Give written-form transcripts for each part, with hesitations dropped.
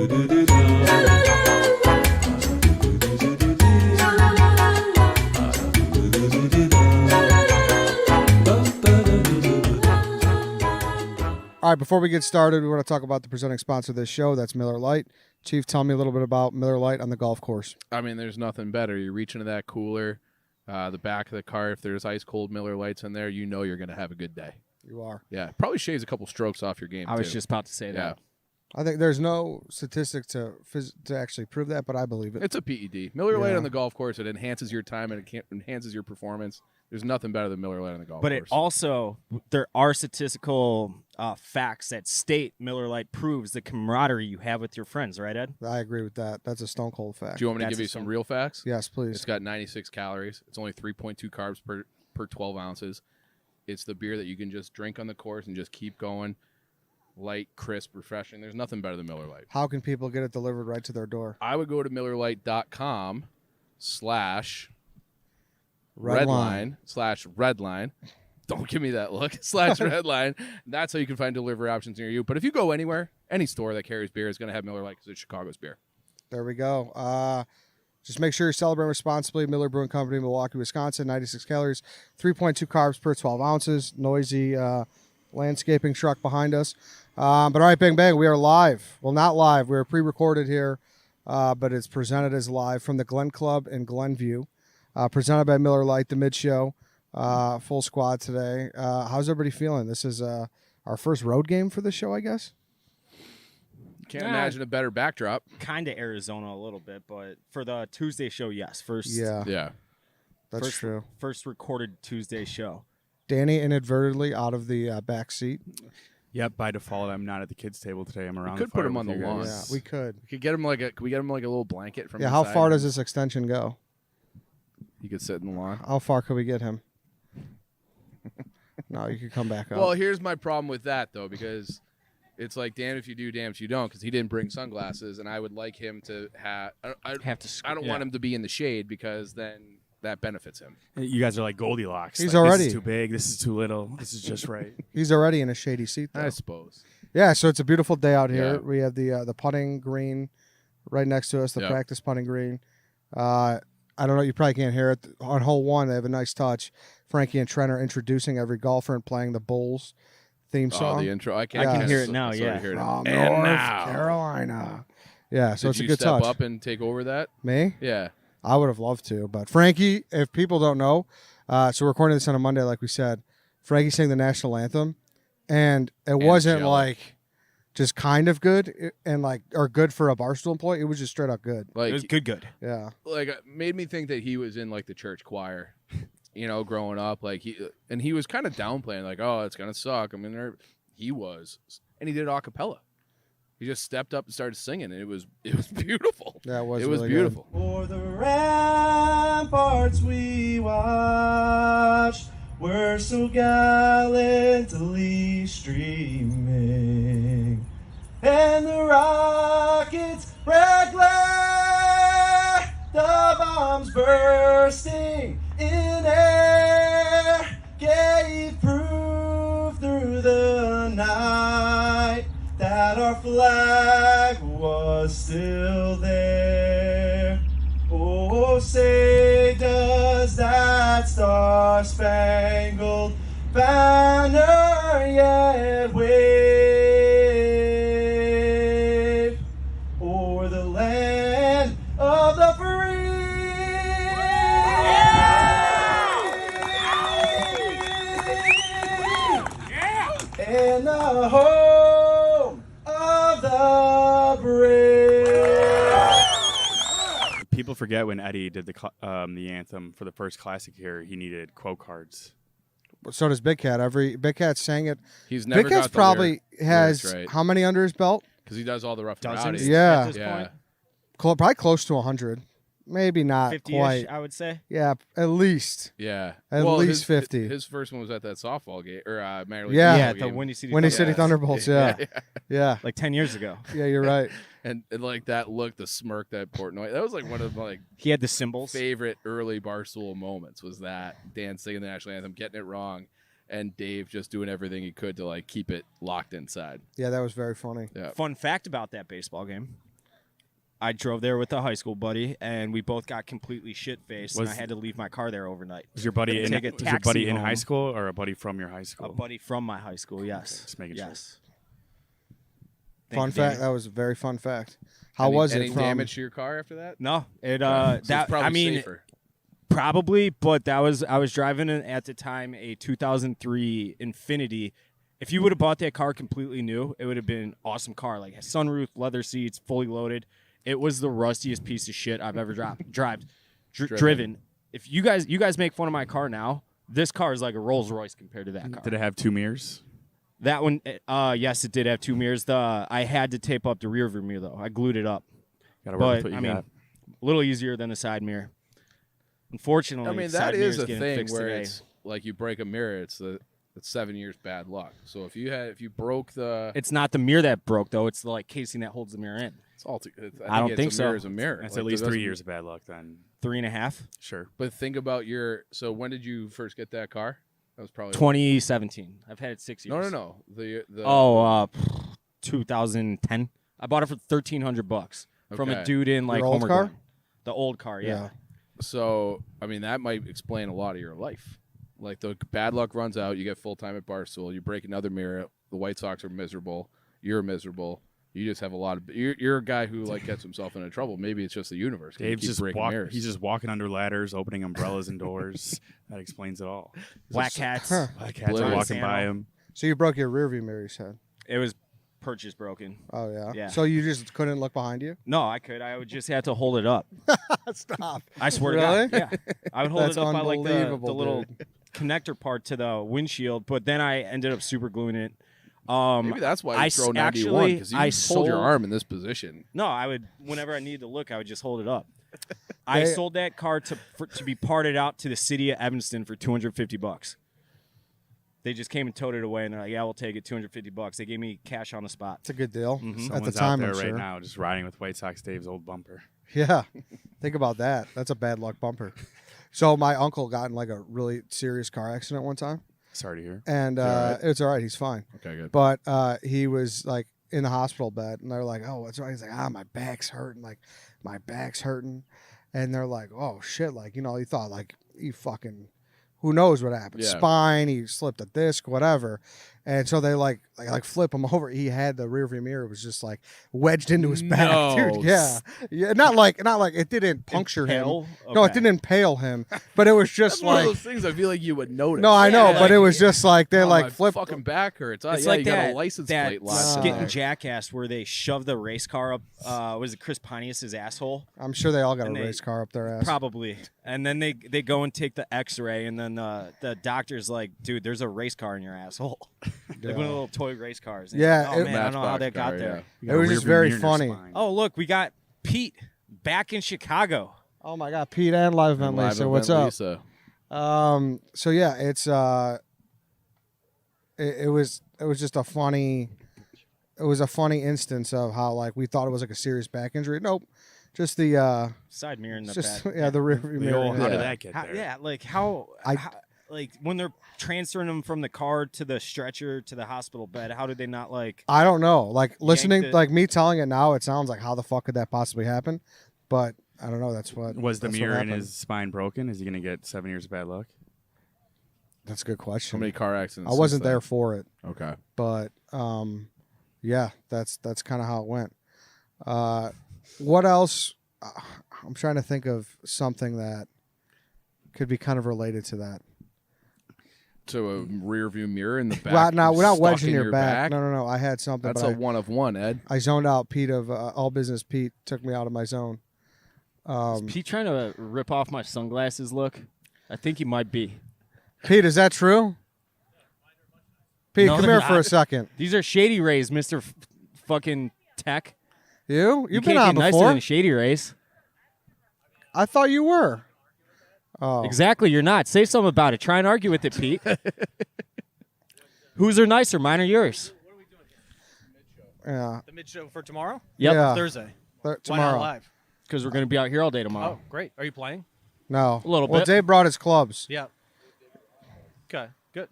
All right, before we get started, we want to talk about the presenting sponsor of this show. That's Miller Lite. Chief, tell me a little bit about Miller Lite on the golf course. I mean, there's nothing better. You reach into that cooler, the back of the car. If there's ice cold Miller Lights in there, you know you're going to have a good day. You are. Yeah, probably shaves a couple strokes off your game. I was just about to say that. Yeah. I think there's no statistic to actually prove that, but I believe it. It's a PED. Miller Lite on the golf course, it enhances your time and it enhances your performance. There's nothing better than Miller Lite on the golf course. But it also, there are statistical facts that state Miller Lite proves the camaraderie you have with your friends, right, Ed? I agree with that. That's a stone cold fact. Do you want me to give you some real facts? Yes, please. It's got 96 calories. It's only 3.2 carbs per 12 ounces. It's the beer that you can just drink on the course and just keep going. Light, crisp, refreshing. There's nothing better than Miller Lite. How can people get it delivered right to their door? I would go to MillerLite.com/redline. Don't give me that look. /redline. That's how you can find delivery options near you. But if you go anywhere, any store that carries beer is going to have Miller Lite because it's Chicago's beer. There we go. Just make sure you celebrate responsibly. Miller Brewing Company, Milwaukee, Wisconsin. 96 calories, 3.2 carbs per 12 ounces. Noisy landscaping truck behind us. But all right, bang, bang. We are live. Well, not live. We're pre-recorded here, but it's presented as live from the Glen Club in Glenview. Presented by Miller Lite, the mid-show. Full squad today. How's everybody feeling? This is our first road game for the show, I guess. Can't imagine a better backdrop. Kind of Arizona a little bit, but for the Tuesday show, yes. First, Yeah. That's true. First recorded Tuesday show. Danny inadvertently out of the back seat. Yep, by default, I'm not at the kids' table today. I'm around. We could the fire put him with on the you lawn. guys. Yeah, we could. Could we get him like a little blanket from? Yeah, the how side? far does this extension go? He could sit in the lawn. How far could we get him? No, you could come back up. Well, here's my problem with that though, because it's like damn if you do, damn if you don't, because he didn't bring sunglasses, and I would like him to have. I don't want him to be in the shade because then that benefits him. You guys are like Goldilocks. He's like, already- This is too big. This is too little. This is just right. He's already in a shady seat, though. I suppose. Yeah, so it's a beautiful day out here. Yeah. We have the putting green right next to us, the practice putting green. I don't know. You probably can't hear it. On hole one, they have a nice touch. Frankie and Trent are introducing every golfer and playing the Bulls theme song. Oh, the intro. I can hear it now, Sorry to yeah. hear it. From And North now. Carolina. Yeah, so Did it's a you good step touch. up and take over that? Me? Yeah. I would have loved to, but Frankie, if people don't know, so we're recording this on a Monday, like we said. Frankie sang the national anthem, and it wasn't Angelic. like just kind of good and like or good for a Barstool employee. It was just straight up good. Like It was good. Yeah, like made me think that he was in like the church choir, growing up. Like he was kind of downplaying, like, oh, it's gonna suck. I mean, he was, and he did it a cappella. He just stepped up and started singing, and it was beautiful. Yeah, it was really beautiful. For the ramparts we watched were so gallantly streaming, and the rockets' red glare, the bombs bursting in air, gave proof through the night that our flag was still there. Oh, say does that star-spangled banner yet wave o'er the land of the free and the home of the brave. People forget when Eddie did the anthem for the first classic here, he needed quote cards. so does Big Cat. Big Cat sang it. He's never Big Cat's got the probably has lyrics right. how many under his belt? Because he does all the rough and Dozens? rowdy. Yeah. At this Yeah. point. Probably close to 100. Maybe not 50-ish, quite. I would say. Yeah, at least. Yeah. At Well, least his, 50. His first one was at that softball game or minor league Yeah. Yeah, baseball the game. Windy City Windy Thunderbolts. City Thunderbolts, yeah. Yeah. Like 10 years ago. Yeah, you're right. And like that look, the smirk that Portnoy. That was like one of my He had the symbols. favorite early Barstool moments. Was that Dan singing the national anthem, getting it wrong, and Dave just doing everything he could to like keep it locked inside. Yeah, that was very funny. Yeah. Fun fact about that baseball game. I drove there with a high school buddy, and we both got completely shit-faced, and I Was- had to leave my car there overnight. Was your buddy in? Take a Was your taxi buddy in high home. school or a buddy from your high A school? buddy from my high school, yes. just making sure. yes. Thank Fun you, fact. Danny. That was a very fun fact. How was any it from? damage to your car after that? No, it So it's that probably I mean safer. probably, but I was driving at the time a 2003 Infinity. If you would have bought that car completely new, it would have been an awesome car, like sunroof, leather seats, fully loaded. It was the rustiest piece of shit I've ever driven. If you guys make fun of my car now, this car is like a Rolls Royce compared to that car. Did it have 2 mirrors? That one, yes, it did have 2 mirrors. I had to tape up the rear view mirror though. I glued it up, Gotta work with but what I you mean, got. a little easier than the side mirror. Unfortunately, I mean, side that is mirror's a getting thing fixed where today. it's like you break a mirror. It's 7 years bad luck. So if you broke the, It's not the mirror that broke though. It's the like casing that holds the mirror in. it's all. I don't think a so. mirror is a mirror. That's Like, at least it 3 doesn't- years of bad luck then. 3.5. Sure. But think about So when did you first get that car? That was probably 2017. I've had it 6 years. No. The 2010. I bought it for $1,300 from a Okay. dude in like Your old Homer car? Glen. The old car, yeah. So I mean that might explain a lot of your life. Like the bad luck runs out, you get full time at Barstool, you break another mirror. The White Sox are miserable. You're miserable. You just have a lot of. You're a guy who like gets himself into trouble. Maybe it's just the universe. Dave's just breaking mirrors. He's just walking under ladders, opening umbrellas and doors. That explains it all. Black hats. Black cats are Oblivious. walking by him. So you broke your rear view mirror, you said. It was purchase broken. Oh yeah. Yeah. So you just couldn't look behind you? No, I could. I would just have to hold it up. Stop. I swear Really? to God. Yeah. I would hold That's it up by like the unbelievable, little dude. connector part to the windshield, but then I ended up super gluing it. Maybe that's why you I throw s- 91 actually, because you I hold your sold- arm in this position. No, I would. Whenever I needed to look, I would just hold it up. I They- sold that car to be parted out to the city of Evanston for $250. They just came and towed it away, and they're like, "Yeah, we'll take it, $250." They gave me cash on the spot. It's a good deal. Mhm. At the Someone's time, out there I'm right sure. now just riding with White Sox Dave's old bumper. Yeah. Think about that. That's a bad luck bumper. So my uncle got in like a really serious car accident one time, Sorry to hear. and all right? it's all right. He's fine. Okay, good. But he was like in the hospital bed, and they're like, "Oh, what's wrong?" He's like, "My back's hurting. Like, my back's hurting." And they're like, "Oh shit!" Like, he thought like he fucking, who knows what happened? Yeah. Spine. He slipped a disc, whatever. And so they like flip him over. He had the rearview mirror was just like wedged into his back, No. dude. Yeah, yeah. Not like it didn't puncture him. Impale? No, it Okay. didn't impale him, but it was just That's one of like. those things I feel like you would notice. No, I know, Yeah, but it like, was just like they oh, like my flipped. fucking back hurts. Oh, It's yeah, like you that, got a license that plate locked skit skit on in there. Jackass where they shove the race car up. Was it Chris Pontius's asshole? I'm sure they all got And a they- race car up their ass. Probably. And then they go and take the X-ray, and then the doctor's like, "Dude, there's a race car in your asshole." Like one of the little toy race cars. And Yeah, oh it- man, I don't know how Matchbox that got car, there. yeah. You got It a was just rearview very mirror in your funny. spine. Oh, look, we got Pete back in Chicago. Oh my God, Pete and Live Event Live Lisa, event what's up? Lisa. So yeah, it's it was just a funny instance of how like we thought it was like a serious back injury. Nope, just the Side mirror in the just back. yeah the rear view The mirror. old, how Yeah. did that get How, there? yeah, like how, I- like when they're transferring him from the car to the stretcher to the hospital bed, how did they not like? I don't know. Like listening, it. like me telling it now, it sounds like how the fuck could that possibly happen? But I don't know. That's what Was the that's what mirror in happened. his spine broken? Is he going to get 7 years of bad luck? That's a good How question. many car accidents? I wasn't since then? there for it. Okay. But yeah, that's kind of how it went. What else? I'm trying to think of something that could be kind of related to that. To a rear view mirror in the back. Well, no, we're not stuck wedging in your back. No. I had something. That's but a one of one, Ed. I zoned out. Pete of All Business Pete took me out of my zone. Is Pete trying to rip off my sunglasses look? I think he might be. Pete, is that true? Pete, No, come they're here for a not. second. These are Shady Rays, Mr. Fucking Tech. You've You been can't on get nicer before. than Shady Rays. I thought you were. Oh, Exactly, you're not. Say something about it. Try and argue with it, Pete. Whose are nicer, mine or yours? yeah. The mid show for tomorrow? Yep. Yeah. Thursday. Why not Tomorrow. live? Because we're going to be out here all day tomorrow. Oh, great. Are you playing? No. A little Well, bit. Dave brought his clubs. Yeah. Okay, good.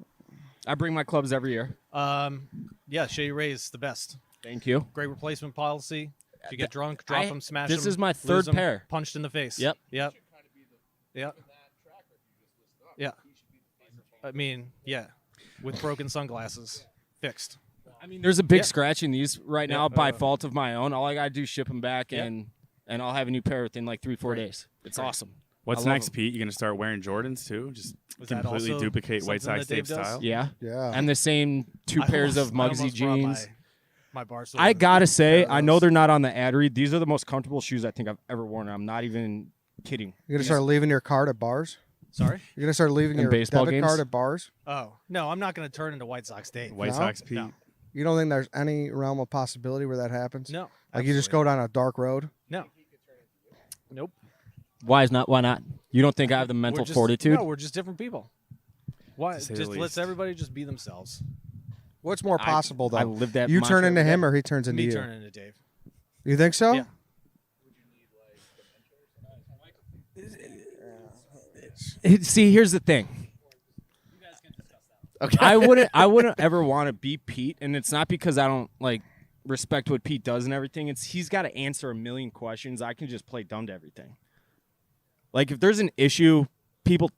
I bring my clubs every year. Yeah, Shady Ray's the best. Thank you. Great replacement policy. If you get drunk, drop them, smash them. This is my lose third 'em, pair. Punched in the face. Yep. Yep. Yep. Yeah. I mean, yeah. With broken sunglasses. Fixed. I mean, there's a big Yeah. scratch in these right Yeah, now by fault of my own. All I gotta do is ship them back, Yeah. and I'll have a new pair within like 3-4 days. It's awesome. What's I love next, 'em. Pete? You gonna start wearing Jordans too? Just Was that completely also duplicate White something Sox that Dave Dave does? style? Yeah, Yeah. and the same two pairs of Muggsy jeans. My Barstool. I gotta say, pair of I know those. they're not on the ad read. These are the most comfortable shoes I think I've ever worn. I'm not even kidding. You're gonna start leaving your card at bars. Sorry? You're gonna start leaving In your baseball debit games? card at bars. Oh. No, I'm not going to turn into White Sox Dave. White No? Sox Pete. No. You don't think there's any realm of possibility where that happens? No. Like you just go down a dark road. No. Nope. Why not? You don't think I have the mental We're just, fortitude? No, we're just different people. Why? To say the Just least. let's everybody just be themselves. What's more possible though? I live that. You mantra turn into every him day. or he turns into Me you. turn into Dave. You think so? Yeah. See, here's the thing. Okay. I wouldn't ever want to be Pete, and it's not because I don't like respect what Pete does and everything. It's he's got to answer a million questions. I can just play dumb to everything. Like if there's an issue, people,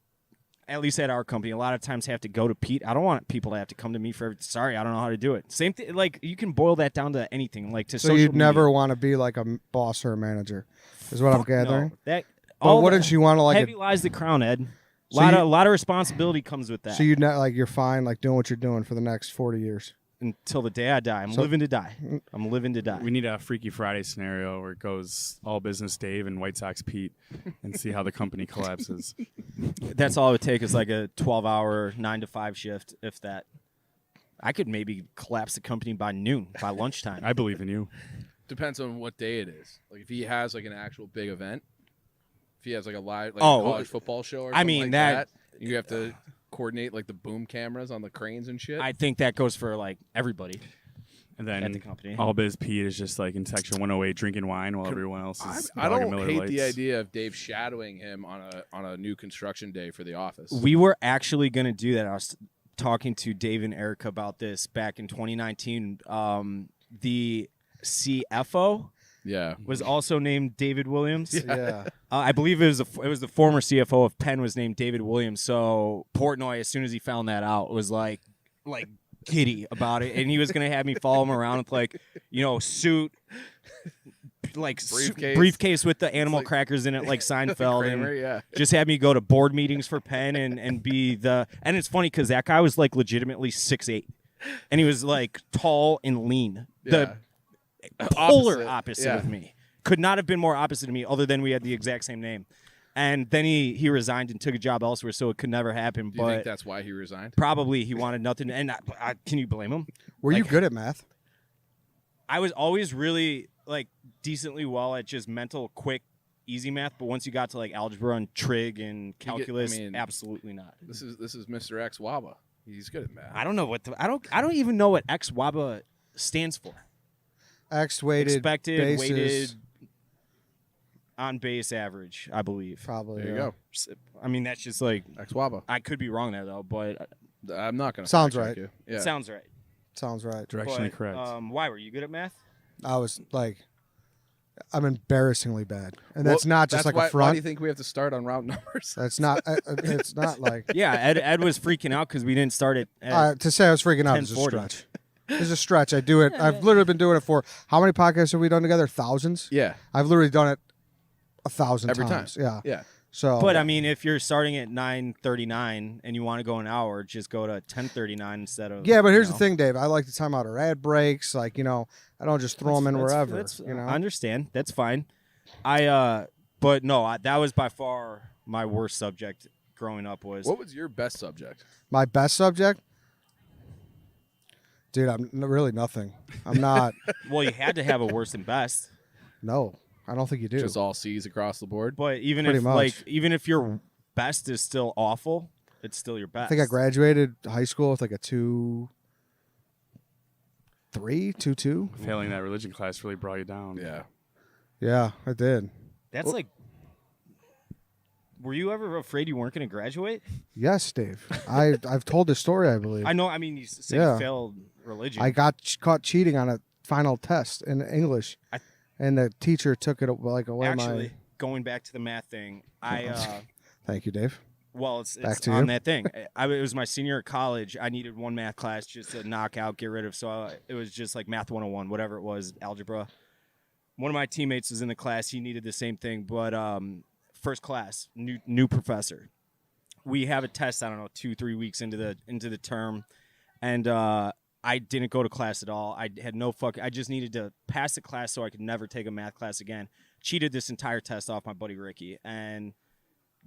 at least at our company, a lot of times have to go to Pete. I don't want people to have to come to me for everything. Sorry, I don't know how to do it. Same thing. Like you can boil that down to anything. Like to So social you'd never media. want to be like a boss or a manager, is what I'm gathering. No, that. But all wouldn't the, you want to like? heavy lies the crown, Ed. So A you- lot of responsibility comes with that. So you'd not like you're fine like doing what you're doing for the next 40 years. Until the day I die, I'm So- living to die. I'm living to die. We need a Freaky Friday scenario where it goes all business Dave and White Sox Pete and see how the company collapses. That's all it would take is like a 12-hour 9 to 5 shift, if that. I could maybe collapse the company by noon, by lunchtime. I believe in you. Depends on what day it is. Like if he has like an actual big event, if he has like a live like Oh, a college football show or I something mean, like that- you have to coordinate like the boom cameras on the cranes and shit. I think that goes for like everybody And at the then company. all biz Pete is just like in section 108 drinking wine while everyone else is I dogging don't Miller hate Lights. the idea of Dave shadowing him on a new construction day for the office. We were actually going to do that. I was talking to Dave and Erica about this back in 2019. The CFO yeah. was also named David Williams. Yeah. I believe it was the former CFO of Penn was named David Williams. So Portnoy, as soon as he found that out, was like giddy about it, and he was gonna have me follow him around with like suit, like briefcase with the animal crackers in it, like Seinfeld, Kramer, and yeah. just have me go to board meetings for Penn and be the. And it's funny because that guy was like legitimately 6'8", and he was like tall and lean. Yeah. The polar Opposite, opposite yeah. of me. Could not have been more opposite of me, other than we had the exact same name. And then he resigned and took a job elsewhere, so it could never happen. Do you think But that's why he resigned? probably he wanted nothing. And can you blame him? Were you good at math? I was always really like decently well at just mental, quick, easy math. But once you got to like algebra and trig and calculus, absolutely not. This is Mr. X Waba. He's good at math. I don't know what I don't even know what X WABA stands for. X weighted Expected, bases. weighted, on base average, I believe. Probably. There you yeah. go. I mean, that's just like X Waba. I could be wrong there though, but I'm not gonna. Sounds fact check right. You. Yeah. sounds right. Sounds right. Directionally But, correct. Why were you good at math? I was like, I'm embarrassingly bad, and that's Well, not just like why, a front. Why do you think we have to start on round numbers? That's not. It's not like Yeah, Ed was freaking out because we didn't start it. to say I was freaking out is a 10:40. stretch. It's a stretch. I do it. I've literally been doing it for how many podcasts have we done together? Thousands. yeah. I've literally done it 1,000 Every times. time. Yeah. Yeah. So, But I mean, if you're starting at 9:39 and you want to go an hour, just go to 10:39 instead of. yeah. But here's you the know. thing, Dave. I like to time out our ad breaks. Like I don't just throw them in wherever. I know. understand. That's fine. But no, that was by far my worst subject growing up. Was What was your best subject? My best subject, dude. I'm really nothing. I'm not. well, you had to have a worse than best. No, I don't think you do. Just all C's across the board. But even Pretty if much. even if your best is still awful, it's still your best. I think I graduated high school with like a 2.3, 2.2. Failing that religion class really brought you down. Yeah. Yeah, I did. That's like. Were you ever afraid you weren't going to graduate? Yes, Dave. I've told this story, I believe. I know. I mean, you said Yeah. you failed religion. I got caught cheating on a final test in English, and the teacher took it like away. Actually, going back to the math thing, Thank you, Dave. well, it's to on you. that thing. It was my senior year of college. I needed one math class just to knock out, get rid of. So it was just like Math 101, whatever it was, algebra. One of my teammates was in the class. He needed the same thing, but first class, new professor. We have a test, I don't know, 2-3 weeks into the term, and I didn't go to class at all. I had no I just needed to pass the class so I could never take a math class again. Cheated this entire test off my buddy Ricky, and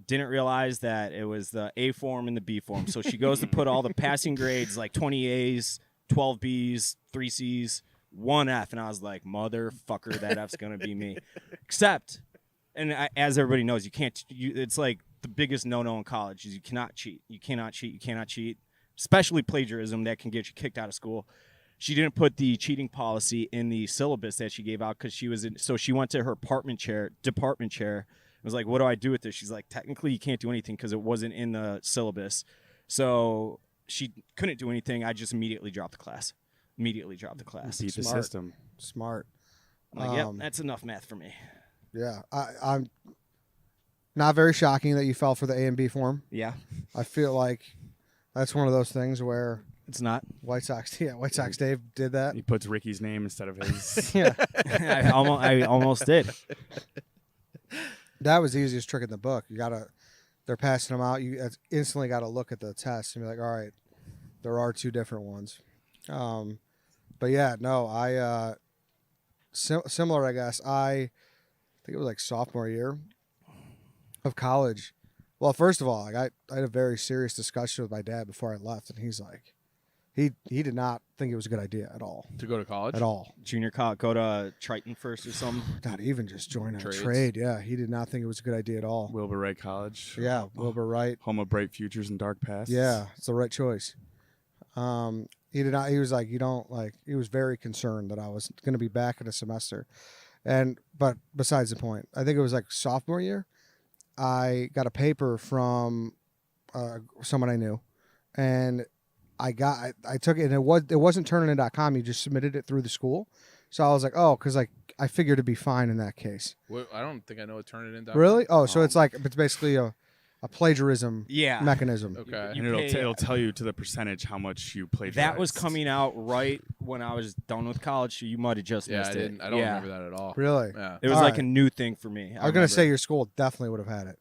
didn't realize that it was the A form and the B form. So she goes to put all the passing grades, like 20 A's, 12 B's, 3 C's, 1 F, and I was like, motherfucker, that F's gonna be me. Except, and as everybody knows, you can't. It's like the biggest no-no in college is you cannot cheat. You cannot cheat. You cannot cheat. Especially plagiarism, that can get you kicked out of school. She didn't put the cheating policy in the syllabus that she gave out because she was in. So she went to her department chair. Was like, what do I do with this? She's like, technically you can't do anything because it wasn't in the syllabus. So she couldn't do anything. I just immediately dropped the class. Beat the Smart. system. Smart. I'm like, yep, that's enough math for me. Yeah, I'm not very shocking that you fell for the A and B form. Yeah, I feel like that's one of those things where it's not. White Sox Dave did that. He puts Ricky's name instead of his. Yeah, I almost did. that was the easiest trick in the book. They're passing them out. You instantly got to look at the test and be like, all right, there are 2 different ones. But yeah, no, similar, I guess. I think it was like sophomore year of college. Well, first of all, I had a very serious discussion with my dad before I left, and he's like, he did not think it was a good idea at all. To go to college? At all. Junior college, go to Triton first or something. Not even just join a Trades. trade. Yeah, he did not think it was a good idea at all. Wilbur Wright College. Yeah, Wilbur Wright. Home of bright futures and dark pasts. Yeah, it's the right choice. He did not. He was like, you don't like. He was very concerned that I was going to be back in a semester, but besides the point, I think it was like sophomore year. I got a paper from someone I knew, and I took it, and it wasn't Turnitin.com. You just submitted it through the school, so I was like, oh, because like I figured it'd be fine in that case. Well, I don't think I know what Turnitin. Really? Oh, so it's basically a plagiarism mechanism. Okay. And it'll tell you to the percentage how much you plagiarized. That was coming out right when I was done with college, so you might have just missed it. I don't remember that at all. Really? Yeah. It was All like right. a new thing for me. I was going to say your school definitely would have had it.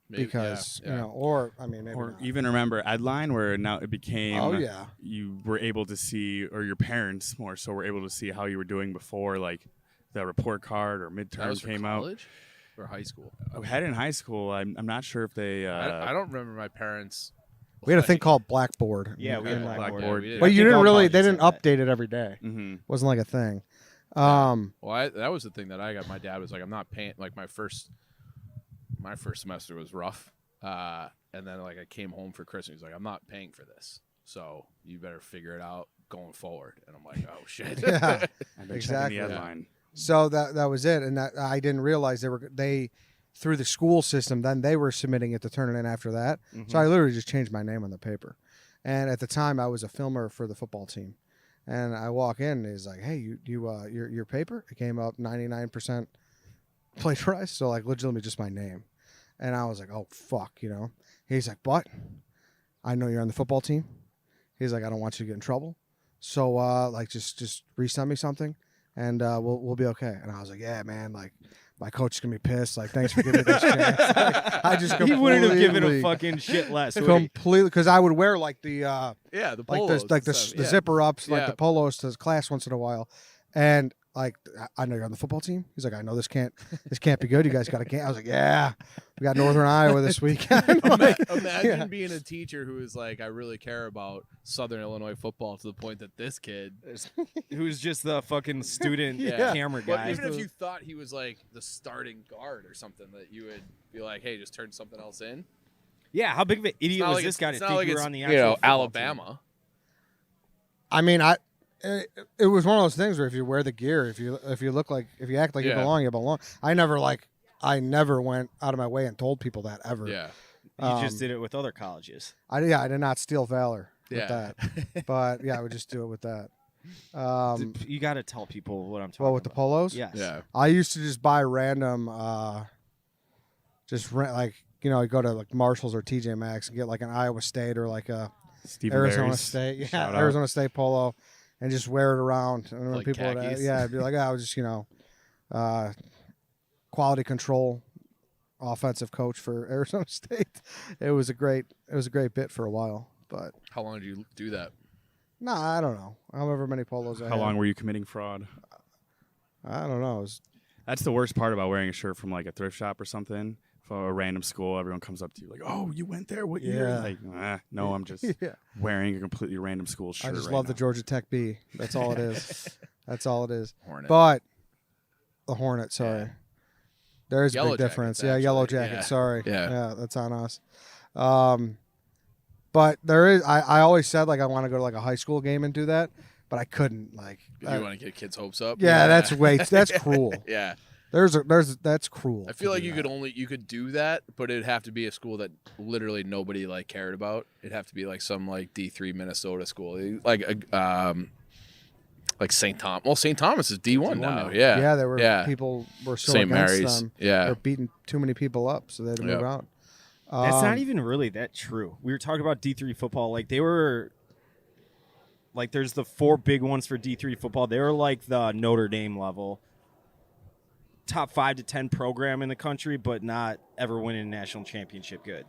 Maybe, Because, yeah. or, I mean, maybe Or not. even remember Edline, where now it became. Oh, yeah. You were able to see, or your parents more so were able to see how you were doing before, like the report card or That midterm was for came out. college or high school? I had it in high school. I'm not sure if they. I don't remember my parents. We had a thing called Blackboard. Yeah, we had Okay. Blackboard. Blackboard. Yeah, we did. But you think didn't all really, they colleges didn't had that. update it every day. Mm-hmm. Wasn't like a thing. Well, that was the thing that I got. My dad was like, I'm not paying. Like my first semester was rough, and then like I came home for Christmas. He's like, I'm not paying for this, so you better figure it out going forward. And I'm like, oh shit. Yeah. I've been Exactly. checking the Edline. So that was it. And that I didn't realize they through the school system, then they were submitting it to Turnitin after that. So I literally just changed my name on the paper. And at the time I was a filmer for the football team. And I walk in and he's like, hey, your paper? It came up 99% plagiarized. So like legitimately just my name. And I was like, oh fuck, He's like, but I know you're on the football team. He's like, I don't want you to get in trouble. So like just resend me something and we'll be okay. And I was like, yeah, man, like my coach is gonna be pissed. Like, thanks for giving me this chance. Like, I just He wouldn't have given a completely- fucking shit less. would he? completely because I would wear like the Yeah, the like polos the and stuff, the yeah. zipper ups, like Yeah. the polos to class once in a while, and like I know you're on the football team. He's like, I know this can't be good. You guys got a game. I was like, yeah, we got Northern Iowa this weekend. Like, Imagine yeah. being a teacher who is like, I really care about Southern Illinois football to the point that this kid. Who's just the fucking student Yeah. camera But guy. even if you thought he was like the starting guard or something, that you would be like, hey, just turn something else in. Yeah, how big of an It's idiot not was like this guy to it's not think like you were it's, on the you actual know, football team? Alabama. I mean, it was one of those things where if you wear the gear, if you act like you Yeah. belong, you belong. I never went out of my way and told people that ever. Yeah. You just did it with other colleges. I did not steal valor with Yeah. that. But yeah, I would just do it with that. You got to tell people what I'm talking Well, with the about. polos? Yes. Yeah. I used to just buy random, like, you know, you go to like Marshalls or TJ Maxx and get like an Iowa State or like a Stephen Arizona Barry's. State. Yeah, Shout out. Arizona State polo and just wear it around. And when Like people would, khakis? I'd be like, I was just, you know, quality control offensive coach for Arizona State. It was a great bit for a while, but How long did you do that? nah, I don't know. However many polos I How had. long were you committing fraud? I don't know. It was, That's the worst part about wearing a shirt from like a thrift shop or something. For a random school, everyone comes up to you like, "Oh, you went there? What year?" Yeah. Like, no, I'm just yeah. wearing a completely random school shirt. I just right love now. the Georgia Tech B. That's all it is. That's all it is. Hornet. But the Hornet, sorry. Yeah. There is a Yellow big difference. Jackets, Yeah, Yellow actually. Jacket. Yeah. Sorry. Yeah. that's on us. But there is. I always said like I want to go to like a high school game and do that, but I couldn't. Like, You want to get kids' hopes up? yeah, that's that's cruel. Yeah. That's cruel. I feel to like do you that. could do that, but it'd have to be a school that literally nobody like cared about. It'd have to be like some like D3 Minnesota school, like St. Thomas. Well, St. Thomas is D1 now. now. Yeah. Yeah, there were Yeah. people were so St. against Mary's. them. Yeah. They're beating too many people up, so they had to move Yeah. out. That's not even really that true. We were talking about D3 football. Like, they were, like, there's the 4 big ones for D3 football. They were like the Notre Dame level. Top 5 to 10 program in the country, but not ever winning a national championship good.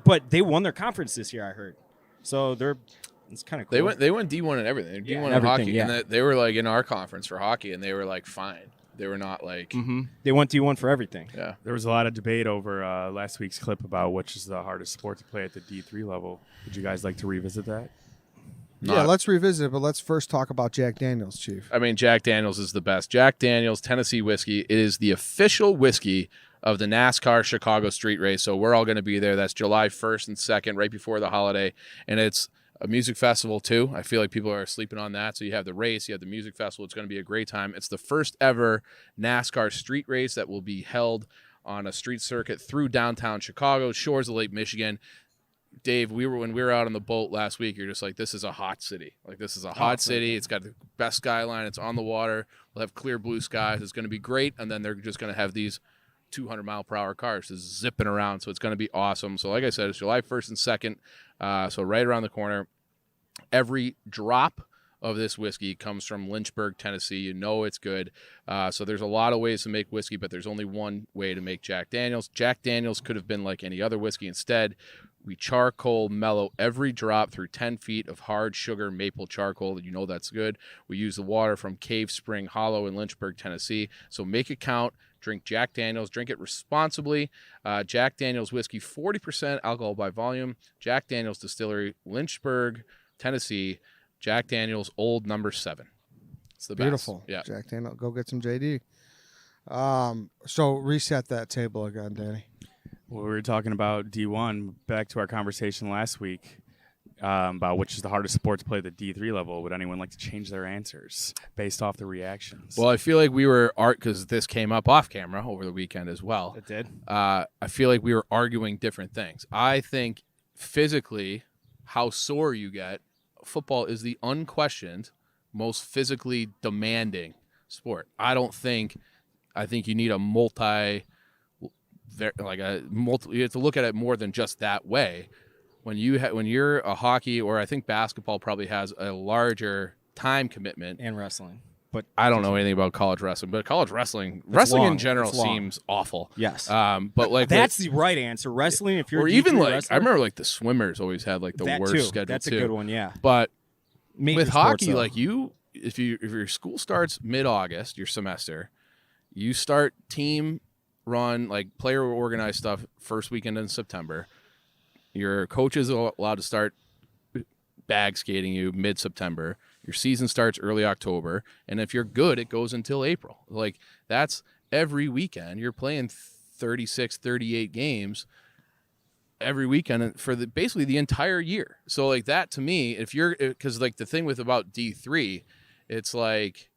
But they won their conference this year, I heard. So it's kind of cool. They went D1 and everything. Yeah, D1 and everything, hockey, yeah. and they were like in our conference for hockey, and they were like fine. They were not like They went D1 for everything. yeah. There was a lot of debate over last week's clip about which is the hardest sport to play at the D3 level. Would you guys like to revisit that? Yeah, let's revisit it, but let's first talk about Jack Daniels, Chief. I mean, Jack Daniels is the best. Jack Daniels Tennessee whiskey. It is the official whiskey of the NASCAR Chicago Street Race. So we're all going to be there. That's July 1st and 2nd, right before the holiday. And it's a music festival, too. I feel like people are sleeping on that. So you have the race, you have the music festival. It's going to be a great time. It's the first ever NASCAR street race that will be held on a street circuit through downtown Chicago, shores of Lake Michigan. Dave, when we were out on the boat last week, you're just like, this is a hot city. Like, this is a hot city. It's got the best skyline. It's on the water. We'll have clear blue skies. It's going to be great. And then they're just going to have these 200-mile-per-hour cars just zipping around. So it's going to be awesome. So like I said, it's July 1st and 2nd. So right around the corner. Every drop of this whiskey comes from Lynchburg, Tennessee. You know it's good. So there's a lot of ways to make whiskey, but there's only one way to make Jack Daniels. Jack Daniels could have been like any other whiskey. Instead, we charcoal mellow every drop through 10 feet of hard sugar maple charcoal. You know that's good. We use the water from Cave Spring Hollow in Lynchburg, Tennessee. So make it count. Drink Jack Daniels. Drink it responsibly. Jack Daniels whiskey, 40% alcohol by volume. Jack Daniels Distillery, Lynchburg, Tennessee. Jack Daniels Old No. 7. It's the best. Beautiful. Yeah. Jack Daniels. Go get some JD. So reset that table again, Danny. Well, we were talking about D1. Back to our conversation last week about which is the hardest sport to play at the D3 level. Would anyone like to change their answers based off the reactions? Well, I feel like we were because this came up off camera over the weekend as well. It did. I feel like we were arguing different things. I think physically, how sore you get, football is the unquestioned most physically demanding sport. I think you need you have to look at it more than just that way. When you're a hockey, or I think basketball probably has a larger time commitment. And wrestling. But I don't know anything about college wrestling, but college wrestling in long. general It's long. seems awful. yes. But like That's the right answer. Wrestling, if you're or a even D3 like wrestler, I remember like the swimmers always had like the that worst too. schedule That's too. a good one, yeah. But Major with sports, hockey, though. like if your school starts mid-August, your semester, you start team run, like player organized stuff first weekend in September. Your coaches are allowed to start bag skating you mid-September. Your season starts early October, and if you're good, it goes until April. Like that's every weekend. You're playing 36, 38 games every weekend for basically the entire year. So like that to me, because like the thing about D3, it's like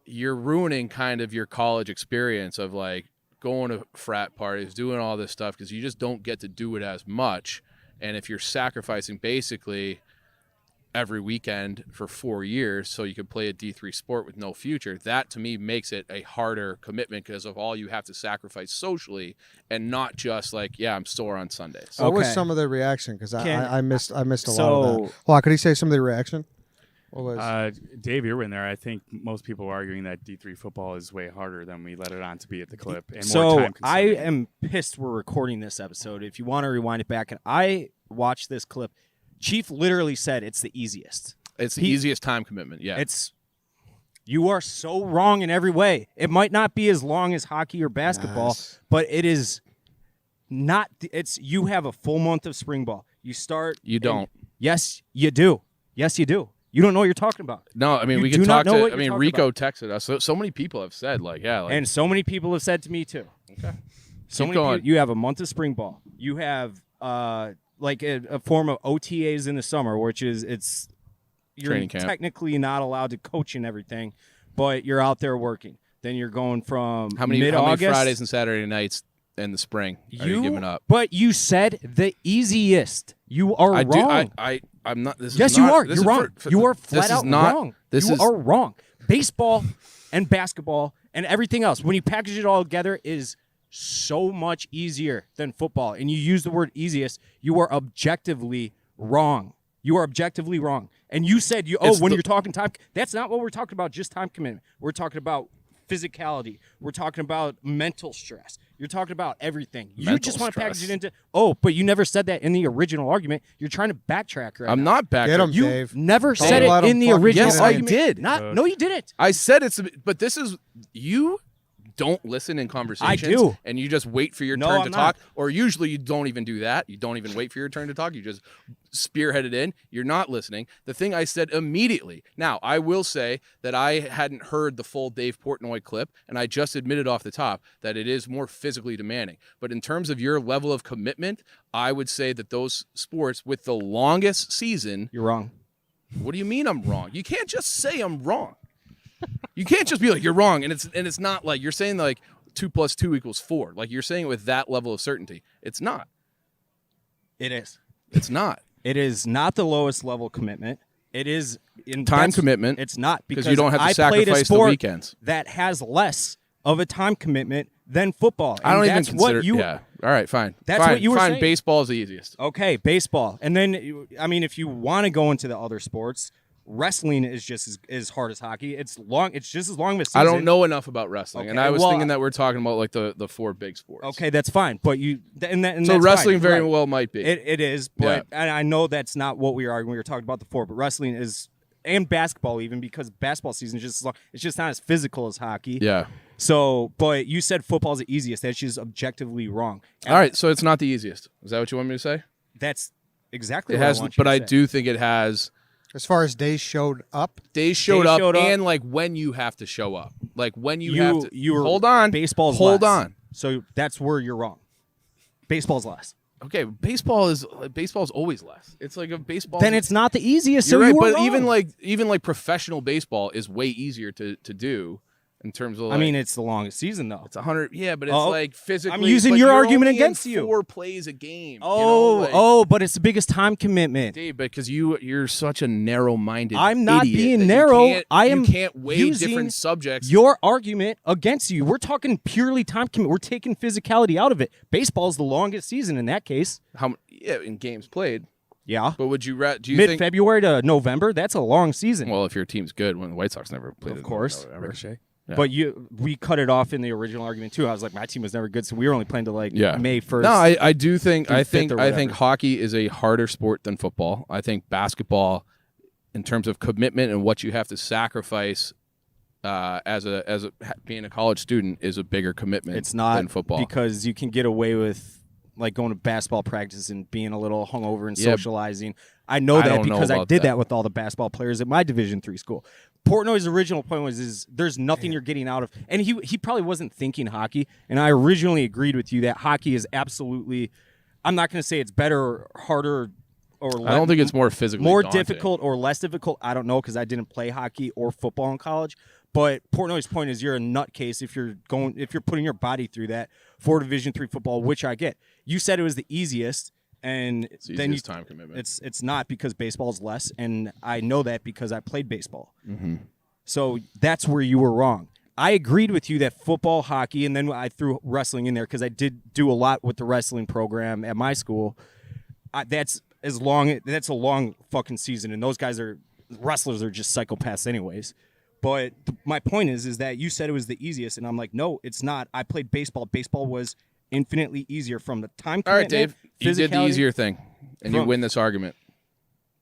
you're ruining kind of your college experience of like going to frat parties, doing all this stuff, because you just don't get to do it as much. And if you're sacrificing basically every weekend for 4 years so you could play a D3 sport with no future. That to me makes it a harder commitment because of all you have to sacrifice socially and not just like, yeah, I'm sore on Sundays. What was Okay. some of the reaction? Because I missed a lot of that. So- Hold on, could he say some of the reaction? What was? Dave, you were in there. I think most people were arguing that D3 football is way harder than we let it on to be at the clip. And more So time I consuming. am pissed we're recording this episode. If you want to rewind it back, and I watched this clip, Chief literally said it's the easiest. It's the easiest time commitment. Yeah. You are so wrong in every way. It might not be as long as hockey or basketball, Yes. but it is not. It's you have a full month of spring ball. You start. You don't. Yes, you do. Yes, you do. You don't know what you're talking about. No, I mean, You we do can not talk know to, what I you're mean, talking Rico about. texted us. So many people have said, like, yeah. Like, And so many people have said to me too. okay. So Keep many going. people, you have a month of spring ball. You have like a form of OTAs in the summer, which is you're Training camp. technically not allowed to coach and everything, but you're out there working. Then you're going from How many mid-August. Fridays and Saturday nights in the spring are you giving up? But you said the easiest. You are I wrong. do. I'm not. This Yes, is you not, are. this You're is wrong. You are this flat is out not, wrong. This You is are wrong. Baseball and basketball and everything else, when you package it all together, is so much easier than football. And you use the word easiest, you are objectively wrong. You are objectively wrong. And you said, when you're talking time, that's not what we're talking about, just time commitment. We're talking about physicality. We're talking about mental stress. You're talking about everything. You Mental just want to package stress. it into, but you never said that in the original argument. You're trying to backtrack right I'm now. not back. Get him, You Dave. never Don't said let it him in the fucking original Yes, I argument. did. No, you didn't. I said it's, but this is you. Don't listen in conversations. do. And you just wait for your No, turn I'm to not. talk. Or usually you don't even do that. You don't even wait for your turn to talk. You just spearhead it in. You're not listening. The thing I said immediately. Now, I will say that I hadn't heard the full Dave Portnoy clip, and I just admitted off the top that it is more physically demanding. But in terms of your level of commitment, I would say that those sports with the longest season. You're wrong. What do you mean I'm wrong? You can't just say I'm wrong. You can't just be like you're wrong, and it's not like you're saying like 2 + 2 = 4. Like you're saying it with that level of certainty. It's not. It is. It's not. It is not the lowest level commitment. It is in Time that's- commitment. It's not because you don't have to I played a sacrifice the sport weekends. that has less of a time commitment than football. I don't And even that's consider. what you. Yeah. All right. Fine. That's fine, what you were fine. saying. Baseball is the easiest. Okay, baseball, and then I mean, if you want to go into the other sports, wrestling is just as hard as hockey. It's long. It's just as long of a season. I don't know enough about wrestling, and Okay, I was well, thinking that we're talking about like the 4 big sports. Okay, that's fine. But you and that and So that's wrestling fine. very Right. well might be. It is, but and I know that's not what we were arguing. We were talking about the 4, but wrestling is, and basketball even, because basketball season is just as long. It's just not as physical as hockey. yeah. So, but you said football's the easiest. That's just objectively wrong. All right. So it's not the easiest. Is that what you want me to say? That's exactly It what has, I want you but to I say. do think it has. As far as days showed up, Days showed up, showed up. and like when you have to show up, like when you have to. You were hold on. Baseball's hold less. on. So that's where you're wrong. Baseball's less. Okay, baseball is always less. It's like a baseball. Then it's not the easiest. You're so right, you were but wrong. even like professional baseball is way easier to do in terms of. Like, I mean, it's the longest season though. it's 100. Yeah, but it's Oh, like physically. I'm using but your you're argument only in against you. 4 plays a game. But it's the biggest time commitment. Dave, because you're such a narrow-minded. I'm not idiot being that you narrow. can't- I am You can't weigh using different subjects. Your argument against you. We're talking purely time commitment. We're taking physicality out of it. Baseball's the longest season in that case. In games played. Yeah. But would you do you think? Mid-February to November, that's a long season. Well, if your team's good, when the White Sox never played, Of course. Ricochet. Yeah. But we cut it off in the original argument too. I was like, my team was never good, so we were only playing to like May 1st. No, I do think through I 5th think or I think whatever. hockey is a harder sport than football. I think basketball, in terms of commitment and what you have to sacrifice, as being a college student, is a bigger commitment. It's not than football because you can get away with like going to basketball practice and being a little hungover and Yeah. socializing. I know I that don't know because I about did that. that with all the basketball players at my Division III school. Portnoy's original point was there's nothing you're getting out of, and he probably wasn't thinking hockey. And I originally agreed with you that hockey is absolutely. I'm not going to say it's better, or harder, or I don't think it's more physically more daunting. difficult or less difficult. I don't know because I didn't play hockey or football in college. But Portnoy's point is you're a nutcase if you're putting your body through that for Division III football, which I get. You said it was the easiest. And It's then you easiest time commitment. it's not because baseball's less, and I know that because I played baseball. Mm-hmm. So that's where you were wrong. I agreed with you that football, hockey, and then I threw wrestling in there because I did do a lot with the wrestling program at my school. That's a long fucking season, and those wrestlers are just psychopaths anyways. But my point is that you said it was the easiest, and I'm like, no, it's not. I played baseball. Baseball was infinitely easier from the time All right, commitment, Dave, you did the physicality. easier thing, and you From- win this argument